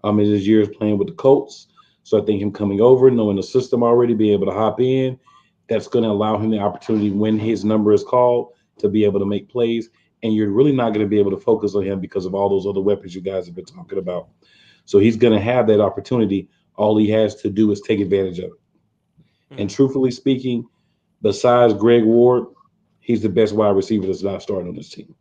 in his years playing with the Colts. So I think him coming over, knowing the system already, being able to hop in, that's going to allow him the opportunity when his number is called to be able to make plays. And you're really not going to be able to focus on him because of all those other weapons you guys have been talking about. So he's going to have that opportunity. All he has to do is take advantage of it. Mm-hmm. And truthfully speaking, besides Greg Ward, he's the best wide receiver that's not starting on this team.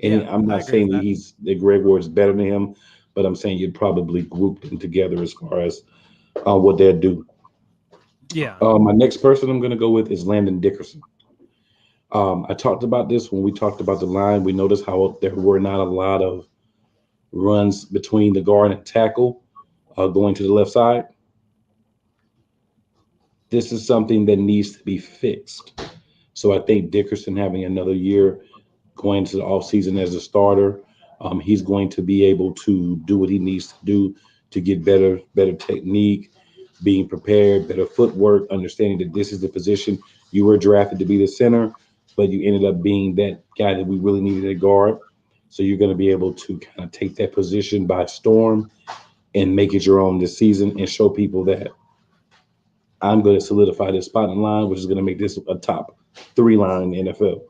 And I'm not saying that Greg Ward is better than him, but I'm saying you'd probably group them together as far as what they'll do. Yeah. My next person I'm going to go with is Landon Dickerson. I talked about this when we talked about the line. We noticed how there were not a lot of runs between the guard and tackle going to the left side. This is something that needs to be fixed. So I think Dickerson having another year going to the offseason as a starter, he's going to be able to do what he needs to do to get better technique, being prepared, better footwork, understanding that this is the position you were drafted to be the center, but you ended up being that guy that we really needed at guard. So you're going to be able to kind of take that position by storm and make it your own this season and show people that I'm going to solidify this spot in line, which is going to make this a top 3 line in the NFL.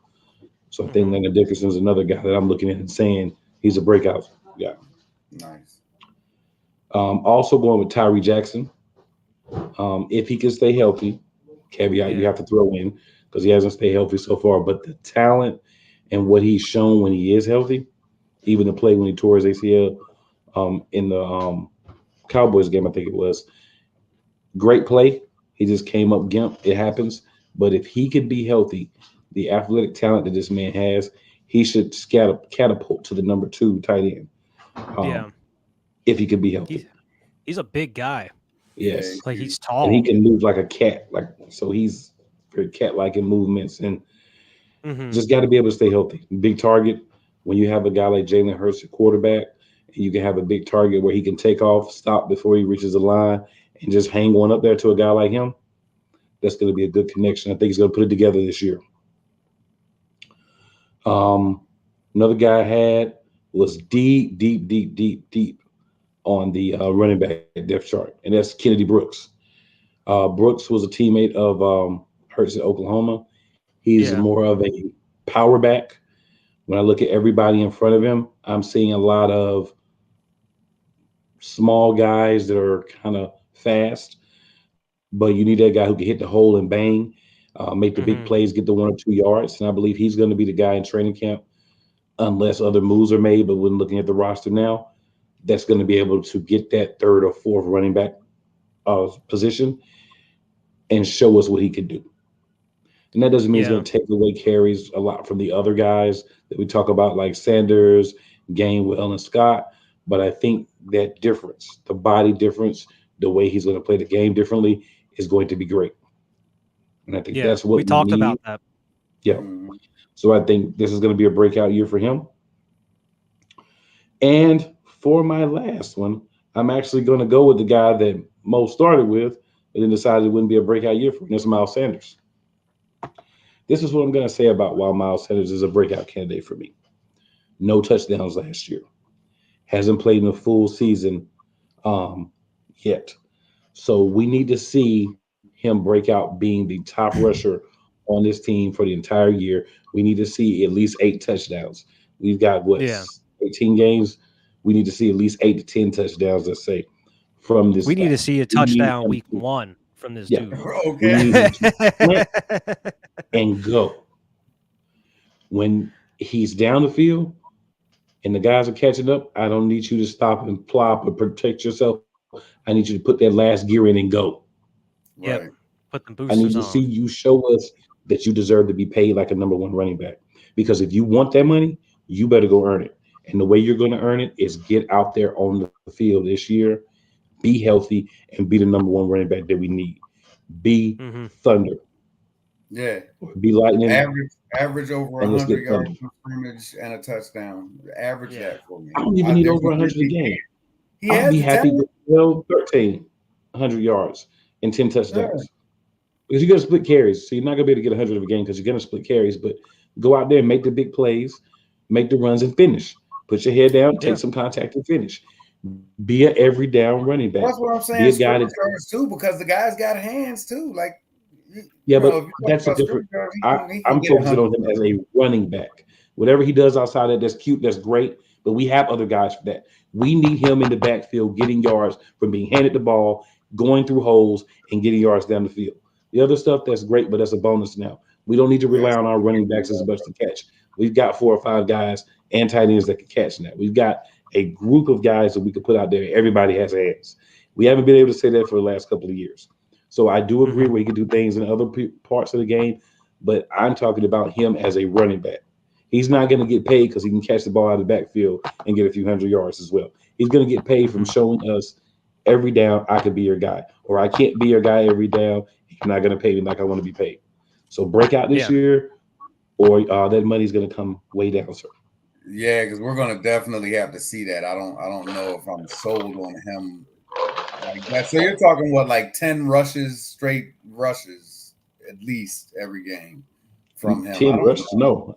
So I think Landon Dickerson is another guy that I'm looking at and saying he's a breakout guy. Nice. Also going with Tyree Jackson. If he can stay healthy, caveat you have to throw in because he hasn't stayed healthy so far, but the talent and what he's shown when he is healthy, even the play when he tore his ACL in the Cowboys game, I think it was, great play. He just came up gimp. It happens. But if he could be healthy, the athletic talent that this man has, he should catapult to the number 2 tight end. If he could be healthy. He's a big guy. Yes. Like he's tall. And he can move like a cat. So he's very cat-like in movements and just got to be able to stay healthy. Big target. When you have a guy like Jalen Hurts, your quarterback, and you can have a big target where he can take off, stop before he reaches the line, and just hang one up there to a guy like him, that's going to be a good connection. I think he's going to put it together this year. Another guy I had was deep on the running back depth chart, and that's Kennedy Brooks. Brooks was a teammate of Hurts at Oklahoma. He's Yeah. more of a power back. When I look at everybody in front of him, I'm seeing a lot of small guys that are kind of fast, but you need that guy who can hit the hole and bang, make the big Hmm. plays, get the 1 or 2 yards. And I believe he's going to be the guy in training camp, unless other moves are made. But when looking at the roster now, that's going to be able to get that third or fourth running back position and show us what he can do. And that doesn't mean he's Yeah. going to take away carries a lot from the other guys that we talk about, like Sanders, Gainwell, and Scott. But I think that difference, the body difference, the way he's going to play the game differently is going to be great. And I think Yeah. that's what We we talked need. about that. Yeah. Mhm. So I think this is going to be a breakout year for him. And for my last one, I'm actually going to go with the guy that Mo started with, but then decided it wouldn't be a breakout year for him. That's Miles Sanders. This is what I'm going to say about why Miles Sanders is a breakout candidate for me. No touchdowns last year. Hasn't played in a full season yet. So we need to see him break out being the top rusher on this team for the entire year. We need to see at least 8 touchdowns. We've got what, Yeah. 18 games? We need to see at least 8 to 10 touchdowns, let's say, from this We need guy. to see a We need touchdown him week to, 1 from this yeah, dude. we need Okay. him to sprint and go. When he's down the field and the guys are catching up, I don't need you to stop and plop or protect yourself. I need you to put that last gear in and go. Yep. Right. Put the I need boosters to see on. you show us that you deserve to be paid like a number one running back. Because if you want that money, you better go earn it. And the way you're going to earn it is get out there on the field this year, be healthy, and be the number one running back that we need. Be Hmm. thunder, Yeah. or be lightning, Average over and let's 100 get thunder. yards from scrimmage and a touchdown. Average Yeah. that for me. I don't even need If over he 100 a really game. can, he I'll has be the happy with talent. 12, 100 yards and 10 Yeah. touchdowns. Because you're going to split carries. So you're not going to be able to get 100 of a game because you're going to split carries. But go out there and make the big plays, make the runs, and finish. Put your head down, take Yeah. some contact, and finish. Be a every down running back. That's what I'm Be a saying. guy Scrimmage that, yards too, because the guy's got hands too. Like yeah, but if you talk that's a about different. scrimmage yards, he can I'm get focusing 100. on him as a running back. Whatever he does outside of that's cute, that's great. But we have other guys for that. We need him in the backfield getting yards from being handed the ball, going through holes, and getting yards down the field. The other stuff that's great, but that's a bonus now. We don't need to rely on our running backs as much to catch. We've got 4 or 5 guys and tight ends that can catch now. We've got a group of guys that we could put out there. Everybody has hands. We haven't been able to say that for the last couple of years. So I do agree Hmm. where he can do things in other parts of the game, but I'm talking about him as a running back. He's not going to get paid because he can catch the ball out of the backfield and get a few hundred yards as well. He's going to get paid from Hmm. showing us every down I could be your guy, or I can't be your guy every down. You're not going to pay me like I want to be paid. So break out this Yeah. year, or that money's going to come way down, sir. Yeah, because we're gonna definitely have to see that. I don't know if I'm sold on him like that. So you're talking what, like 10 rushes, straight rushes, at least every game from him. 10 rushes, no.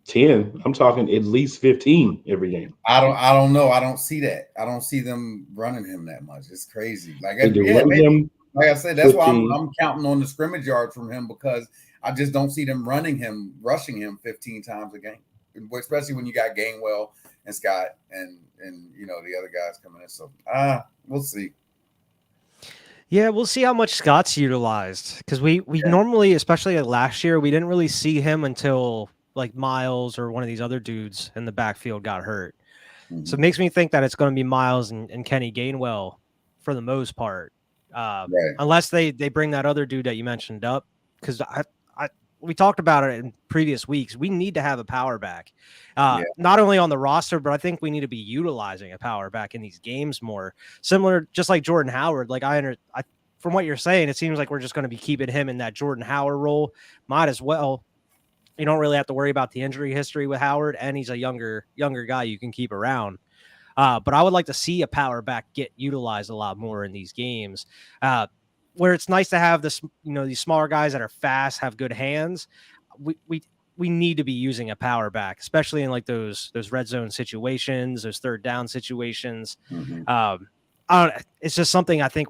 10. I'm talking at least 15 every game. I don't know. I don't see that. I don't see them running him that much. It's crazy. Like, They do yeah, run maybe. him Like I said, that's why 15. I'm counting on the scrimmage yard from him, because I just don't see them rushing him 15 times a game, especially when you got Gainwell and Scott and the other guys coming in. So we'll see. Yeah, we'll see how much Scott's utilized, because we normally, especially like last year, we didn't really see him until like Miles or one of these other dudes in the backfield got hurt. So it makes me think that it's going to be Miles and Kenny Gainwell for the most part, Right. unless they bring that other dude that you mentioned up, because we talked about it in previous weeks. We need to have a power back, not only on the roster, but I think we need to be utilizing a power back in these games more. Similar, just like Jordan Howard. Like from what you're saying, it seems like we're just going to be keeping him in that Jordan Howard role. Might as well. You don't really have to worry about the injury history with Howard, and he's a younger guy you can keep around. But I would like to see a power back get utilized a lot more in these games, where it's nice to have this, these smaller guys that are fast, have good hands. We we need to be using a power back, especially in like those red zone situations, those third down situations. It's just something I think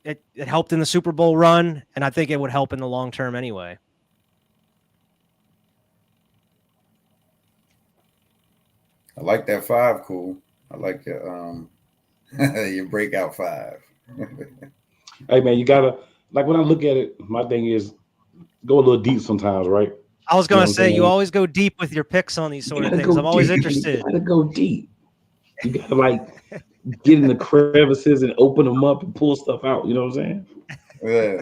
it helped in the Super Bowl run, and I think it would help in the long term anyway. I like that 5, cool. I like your your breakout 5. Hey man, you gotta, like, when I look at it, my thing is go a little deep sometimes, right? I was gonna say you always go deep with your picks on these sort of things. I'm always interested. You gotta go deep. You gotta like get in the crevices and open them up and pull stuff out. You know what I'm saying? Yeah.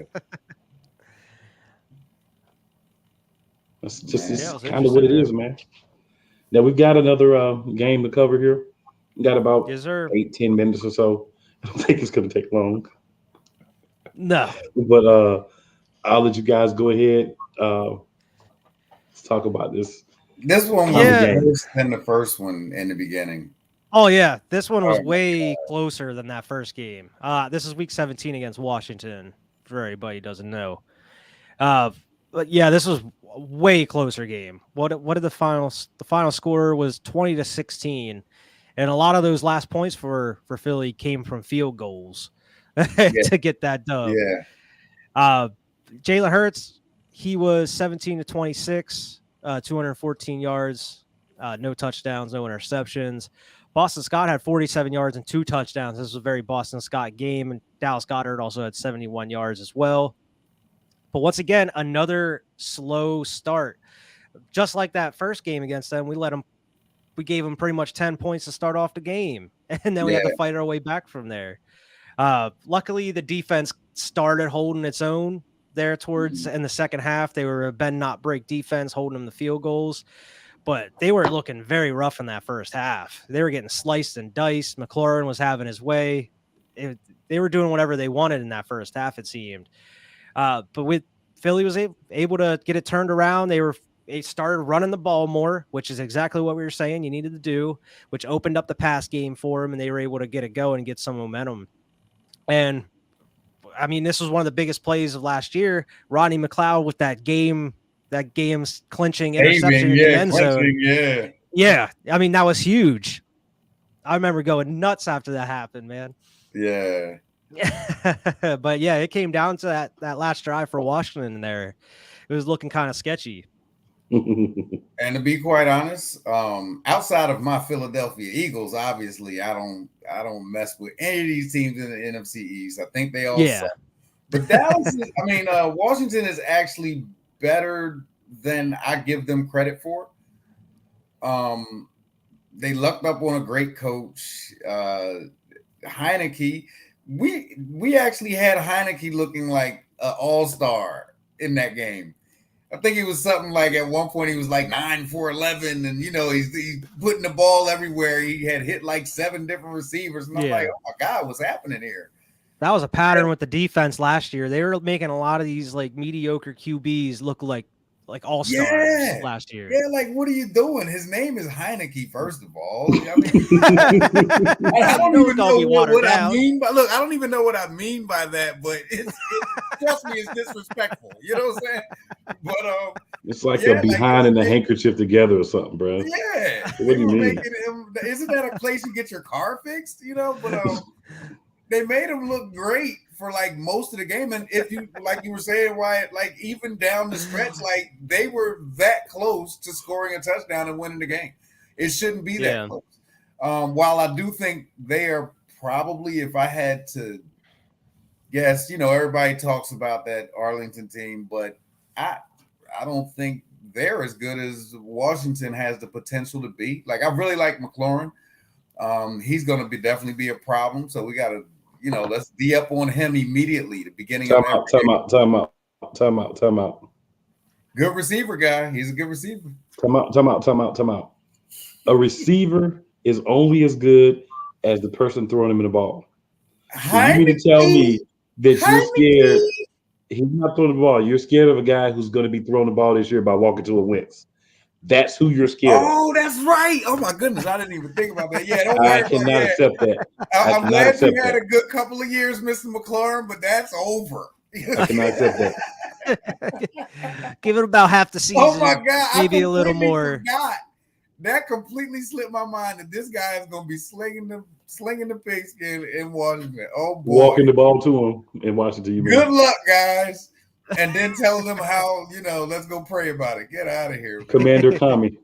That's just Yeah, kind of what it is, man. Now we've got another game to cover here. We got about 8-10 minutes or so. I don't think it's gonna take long. No. But I'll let you guys go ahead. Let's talk about this. This one was worse than the first one in the beginning. Oh yeah, this one was way closer than that first game. This is week 17 against Washington, for anybody who doesn't know. But yeah, this was a way closer game. What did the final score was 20-16, and a lot of those last points for Philly came from field goals to get that dub. Yeah. Jalen Hurts, he was 17-26, 214 yards, no touchdowns, no interceptions. Boston Scott had 47 yards and 2 touchdowns. This was a very Boston Scott game, and Dallas Goedert also had 71 yards as well. But once again, another slow start. Just like that first game against them, we gave them pretty much 10 points to start off the game, and then we had to fight our way back from there. Luckily, the defense started holding its own there towards in the second half. They were a bend not break defense, holding them the field goals. But they were looking very rough in that first half. They were getting sliced and diced. McLaurin was having his way. They were doing whatever they wanted in that first half, it seemed. But with Philly was able to get it turned around. They started running the ball more, which is exactly what we were saying you needed to do, which opened up the pass game for them, and they were able to get it going and get some momentum. And, I mean, this was one of the biggest plays of last year. Rodney McLeod with that game's clinching interception in the end zone. Yeah. I mean, that was huge. I remember going nuts after that happened, man. Yeah. But yeah, it came down to that last drive for Washington there. It was looking kind of sketchy. And to be quite honest, outside of my Philadelphia Eagles, obviously I don't mess with any of these teams in the NFC East. I think they all suck. But Dallas Washington is actually better than I give them credit for. They lucked up on a great coach, Heineke. We actually had Heineke looking like an all-star in that game. I think it was something like at one point he was like 9 for 11, and he's putting the ball everywhere. He had hit like 7 different receivers, and I'm like, oh my God, what's happening here? That was a pattern with the defense last year. They were making a lot of these like mediocre QBs look like all-stars last year. Yeah, like what are you doing? His name is Heineke, first of all. I mean, I don't even know what I mean by I don't even know what I mean by that, but trust me, it's disrespectful. You know what I'm saying? But it's like a behind and a handkerchief together or something, bro. Yeah. What do you mean? Isn't that a place you get your car fixed? But they made him look great for like most of the game. And if you, like you were saying, Wyatt, like even down the stretch, like they were that close to scoring a touchdown and winning the game. It shouldn't be that close. While I do think they are probably, if I had to guess, everybody talks about that Arlington team, but I don't think they're as good as Washington has the potential to be. Like I really like McLaurin. He's going to definitely be a problem. So we got to, let's D up on him immediately. The beginning Time out. Good receiver guy. He's a good receiver. Time out. A receiver is only as good as the person throwing him in the ball. So you mean to tell me that you're scared? He's not throwing the ball. You're scared of a guy who's going to be throwing the ball this year by walking to a Wentz. That's who you're scared of. Oh, that's right. Oh, my goodness. I didn't even think about that. Yeah, don't I cannot accept that. I'm glad you had a good couple of years, Mr. McLaurin, but that's over. I cannot accept that. Give it about half the season. Oh my God. Maybe I a little completely more. forgot. That completely slipped my mind that this guy is going to be slinging the pigskin in Washington. Oh, boy. Walking the ball to him in Washington. You Good mean? luck, guys. And then telling them how, let's go pray about it. Get out of here. Commander Tommy.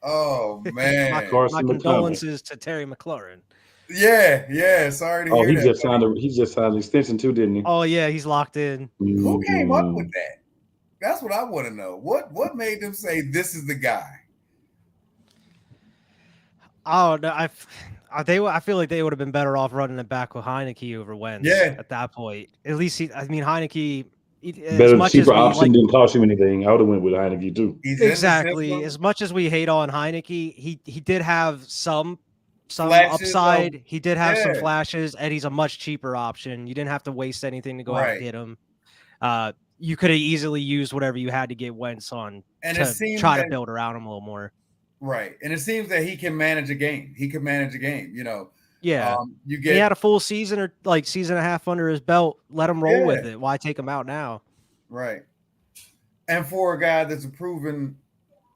Oh, man. My Carson McConnell. condolences to Terry McLaurin. Yeah. Sorry to hear He that. just signed an extension too, didn't he? Oh yeah, he's locked in. Who came up with that? That's what I want to know. What made them say this is the guy? Oh no, I feel like they would have been better off running it back with Heineke over Wentz. Yeah. At that point, at least Heineke. Better, cheaper option didn't cost you anything. I would have went with Heineke too. Exactly. As much as we hate on Heineke, he did have some Flashes, upside. He did have some flashes, and he's a much cheaper option. You didn't have to waste anything to go out and get him. You could have easily used whatever you had to get Wentz on to try to build around him a little more. Right. And it seems that he can manage a game. Yeah. He had a full season or like season and a half under his belt. Let him roll with it. Why take him out now? Right. And for a guy that's a proven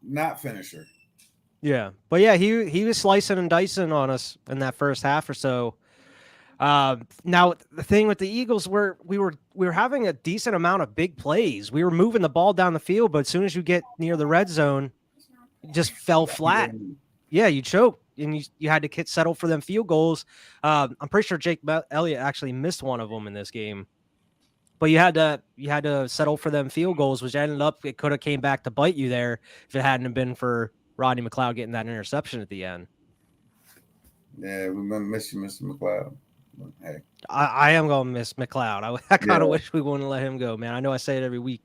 not finisher. Yeah. But yeah, he was slicing and dicing on us in that first half or so. Now the thing with the Eagles we were having a decent amount of big plays. We were moving the ball down the field, but as soon as you get near the red zone, it just fell flat. Yeah, you choked and you had to settle for them field goals. I'm pretty sure Jake Elliott actually missed one of them in this game, but you had to settle for them field goals, which ended up it could have came back to bite you there if it hadn't been for Rodney McLeod getting that interception at the end. Yeah, we're gonna miss you, Mr. McLeod. Hey, I am gonna miss McLeod. I kind of wish we wouldn't let him go, man. I know I say it every week,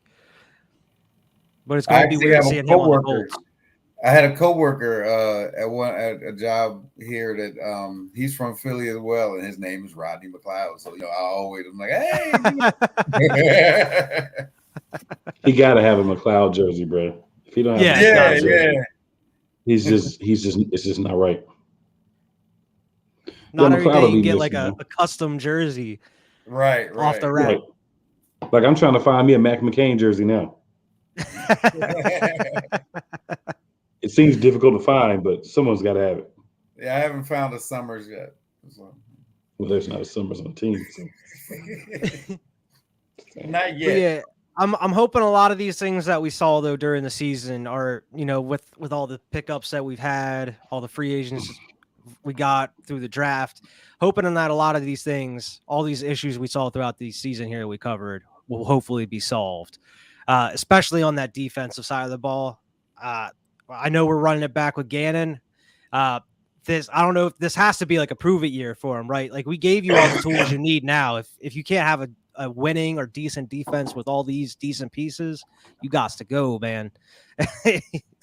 but it's gonna be weird seeing him on the Colts. I had a coworker at a job here that he's from Philly as well, and his name is Rodney McLeod. So I'm like, hey, he got to have a McLeod jersey, bro. If he don't have a McLeod jersey, it's just not right. Not every day you can get like a custom jersey, right off the rack. Right. Like I'm trying to find me a Mac McCain jersey now. It seems difficult to find, but someone's got to have it. Yeah, I haven't found a Summers yet. So. Well, there's not a Summers on the team. So. Not yet. Yeah, I'm hoping a lot of these things that we saw though during the season are, with all the pickups that we've had, all the free agents we got through the draft, hoping that a lot of these things, all these issues we saw throughout the season here we covered, will hopefully be solved, especially on that defensive side of the ball. I know we're running it back with Gannon. I don't know if this has to be like a prove it year for him, right? Like we gave you all the tools you need now. If you can't have a winning or decent defense with all these decent pieces, you got to go, man.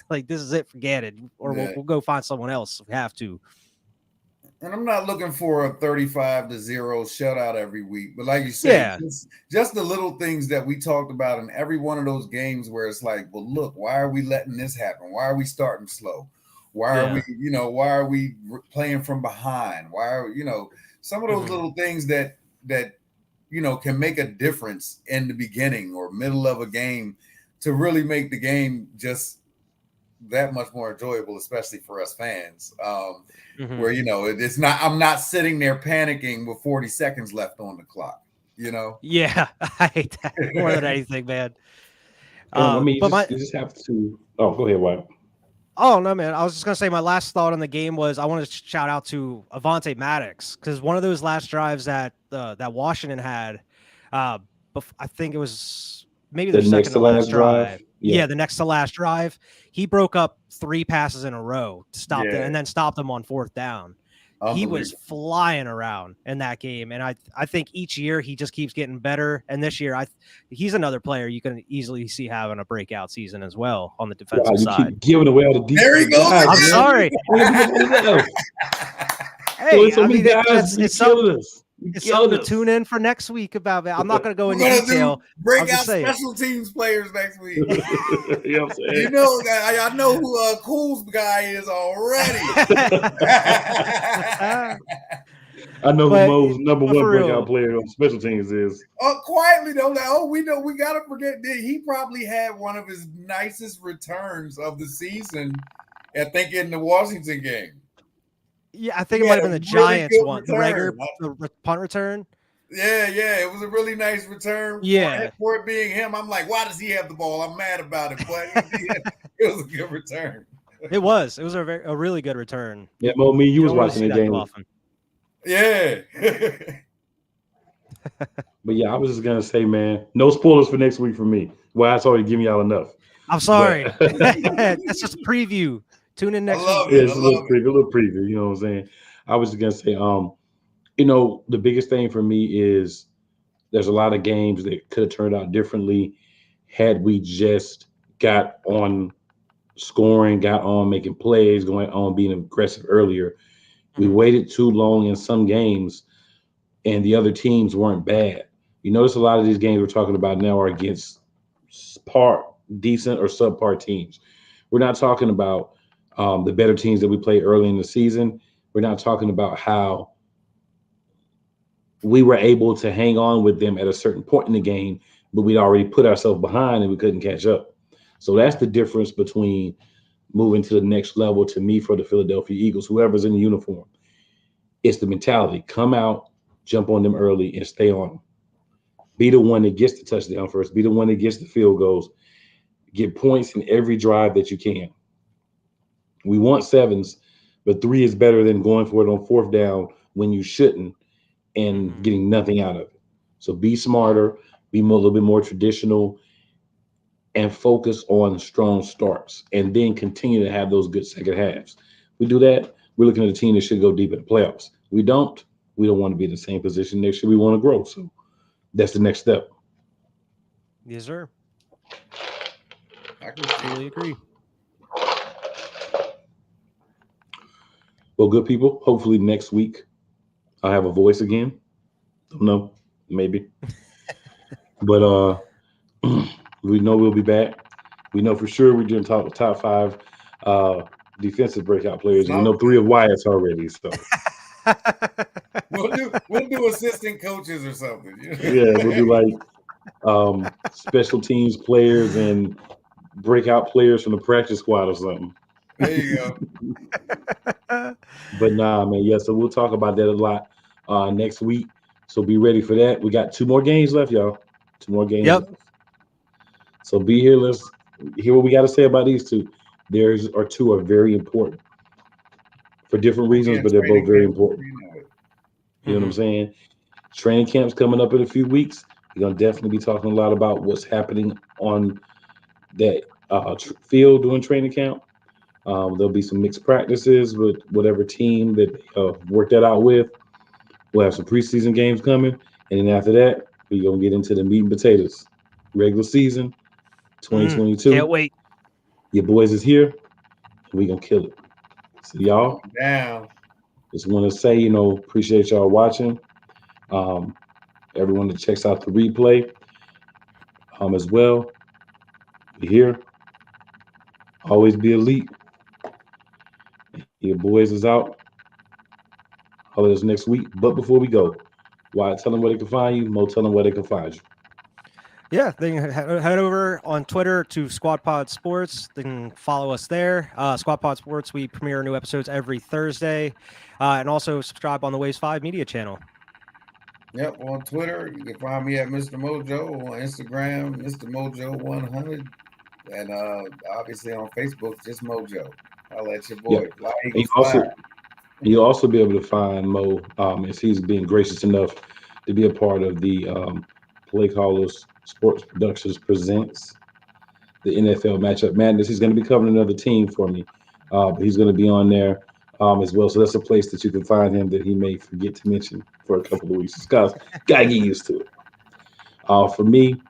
Like this is it for Gannon, or we'll go find someone else if we have to. And I'm not looking for a 35-0 shutout every week, but like you said, just the little things that we talked about in every one of those games where it's like, well, look, why are we letting this happen? Why are we starting slow? Why are we playing from behind? Why are some of those little things that can make a difference in the beginning or middle of a game to really make the game just that much more enjoyable, especially for us fans. Where it's not. I'm not sitting there panicking with 40 seconds left on the clock. Yeah, I hate that more than anything, man. You just have to. Oh, go ahead, Wyatt. Oh no, man! I was just gonna say my last thought on the game was I want to shout out to Avonte Maddox because one of those last drives that Washington had, I think it was maybe the second to last drive. Yeah, the next to last drive, he broke up 3 passes in a row to stop them, and then stopped them on 4th down. He was flying around in that game, and I think each year he just keeps getting better. And this year, he's another player you can easily see having a breakout season as well on the defensive side. Keep giving away all the defense. There he goes. I'm sorry. Hey, it's something to tune in for next week about it. I'm not going to go into detail. Bring out special teams players next week. You know what I'm saying? I know who Cool's guy is already. I know who But- Mo's number but one for breakout real. player on special teams is. Oh, quietly though, like, oh, we know we gotta forget that he probably had one of his nicest returns of the season. I think in the Washington game. Yeah, I think He it might had have been the a really Giants good one, return. the punt return. Yeah, it was a really nice return. Yeah. For it being him, I'm like, why does he have the ball? I'm mad about it, but it was a good return. It was a really good return. Yeah, Mo, me, you was don't really watching see the that too game. often. Yeah. But yeah, I was just gonna say, man, no spoilers for next week for me. Well, I already giving y'all enough. I'm sorry. But- That's just a preview. Tune in next love week. it. It's a little preview, you know what I'm saying? I was just gonna say, you know, the biggest thing for me is there's a lot of games that could have turned out differently had we just got on scoring, got on making plays, going on being aggressive earlier. We Mhm. waited too long in some games, and the other teams weren't bad. You notice a lot of these games we're talking about now are against decent or subpar teams. We're not talking about the better teams that we play early in the season. We're not talking about how we were able to hang on with them at a certain point in the game, but we'd already put ourselves behind and we couldn't catch up. So that's the difference between moving to the next level to me for the Philadelphia Eagles, whoever's in the uniform. It's the mentality. Come out, jump on them early, and stay on them. Be the one that gets the touchdown first. Be the one that gets the field goals. Get points in every drive that you can. We want sevens, but 3 is better than going for it on 4th down when you shouldn't and getting nothing out of it. So be smarter, be a little bit more traditional, and focus on strong starts, and then continue to have those good second halves. We do that, we're looking at a team that should go deep in the playoffs. We don't want to be in the same position next year. We want to grow. So that's the next step. Yes, sir. I can see Totally agree. Well, good people, hopefully next week I'll have a voice again. Don't know, maybe. But we know we'll be back. We know for sure we're doing top 5 defensive breakout players. We know 3 of Wyatt's already. So we'll do assistant coaches or something. yeah, we'll do like special teams players and breakout players from the practice squad or something. There you go. But nah, man, yeah. So we'll talk about that a lot next week. So be ready for that. We got 2 more games left, y'all. 2 more games Yep. left. So be here. Let's hear what we got to say about these 2. There's are 2 are very important for different reasons, but they're both very important. You know what I'm saying? Training camp's coming up in a few weeks. We're gonna definitely be talking a lot about what's happening on that field during training camp. There'll be some mixed practices with whatever team that worked that out with. We'll have some preseason games coming, and then after that, we're gonna get into the meat and potatoes. Regular season, 2022. Can't wait. Your boys is here, and we gonna kill it. So y'all, Down. just want to say, appreciate y'all watching. Everyone that checks out the replay, as well. We're here. Always be elite. Your boys is out. Holler at us next week. But before we go, Wyatt, tell them where they can find you. Mo, tell them where they can find you. Yeah, they can head over on Twitter to Squad Pod Sports. They can follow us there. Squad Pod Sports, we premiere new episodes every Thursday. And also subscribe on the Waves 5 media channel. Yep, on Twitter, you can find me at Mr. Mojo. On Instagram, Mr. Mojo100. And obviously on Facebook, just Mojo. I'll let your boy. Yeah. Fly And Eagles you'll also be able to find Mo, as he's being gracious enough to be a part of the Play Callers Sports Productions Presents the NFL Matchup Madness. He's going to be covering another team for me, but he's going to be on there as well. So that's a place that you can find him that he may forget to mention for a couple of weeks. Just gotta get used to it. For me,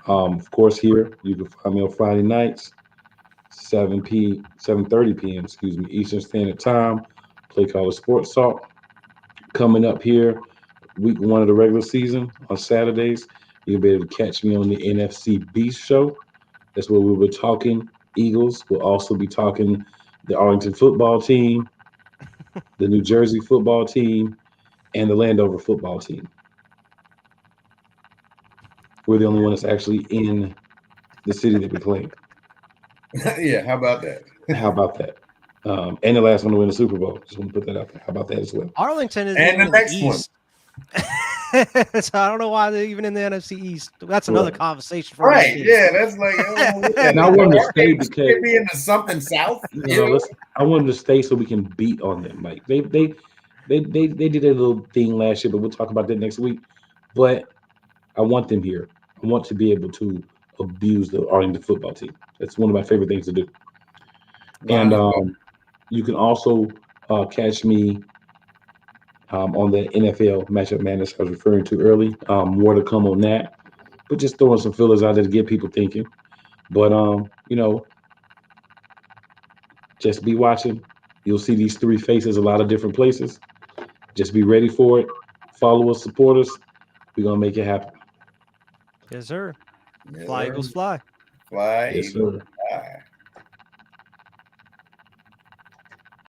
of course, here you can find me on Friday nights, 7:30 p.m. Eastern Standard Time. Play Callers Sports Talk. Coming up here, week 1 of the regular season on Saturdays. You'll be able to catch me on the NFC Beast Show. That's where we were talking Eagles. We'll also be talking the Arlington football team, the New Jersey football team, and the Landover football team. We're the only one that's actually in the city that we claim. Yeah, how about that? How about that? And the last one to win the Super Bowl. Just want to put that out there. How about that as well? Arlington isn't And even the in next the one. East. So I don't know why they're even in the NFC East. That's another Right. conversation for Right? another day. Yeah, that's like. And I wanted to stay because Could be in the something south. You know? I wanted to stay so we can beat on them. Like they did a little thing last year, but we'll talk about that next week. But I want them here. I want to be able to abuse the Arlington football team. That's one of my favorite things to do. And you can also catch me on the NFL matchup madness I was referring to early. More to come on that, but just throwing some fillers out there to get people thinking. But just be watching. You'll see these three faces a lot of different places. Just be ready for it. Follow us, support us. We're gonna make it happen. Yes, sir. Yes, Fly sir. Eagles fly. Fly. Yes, Eagles. sir.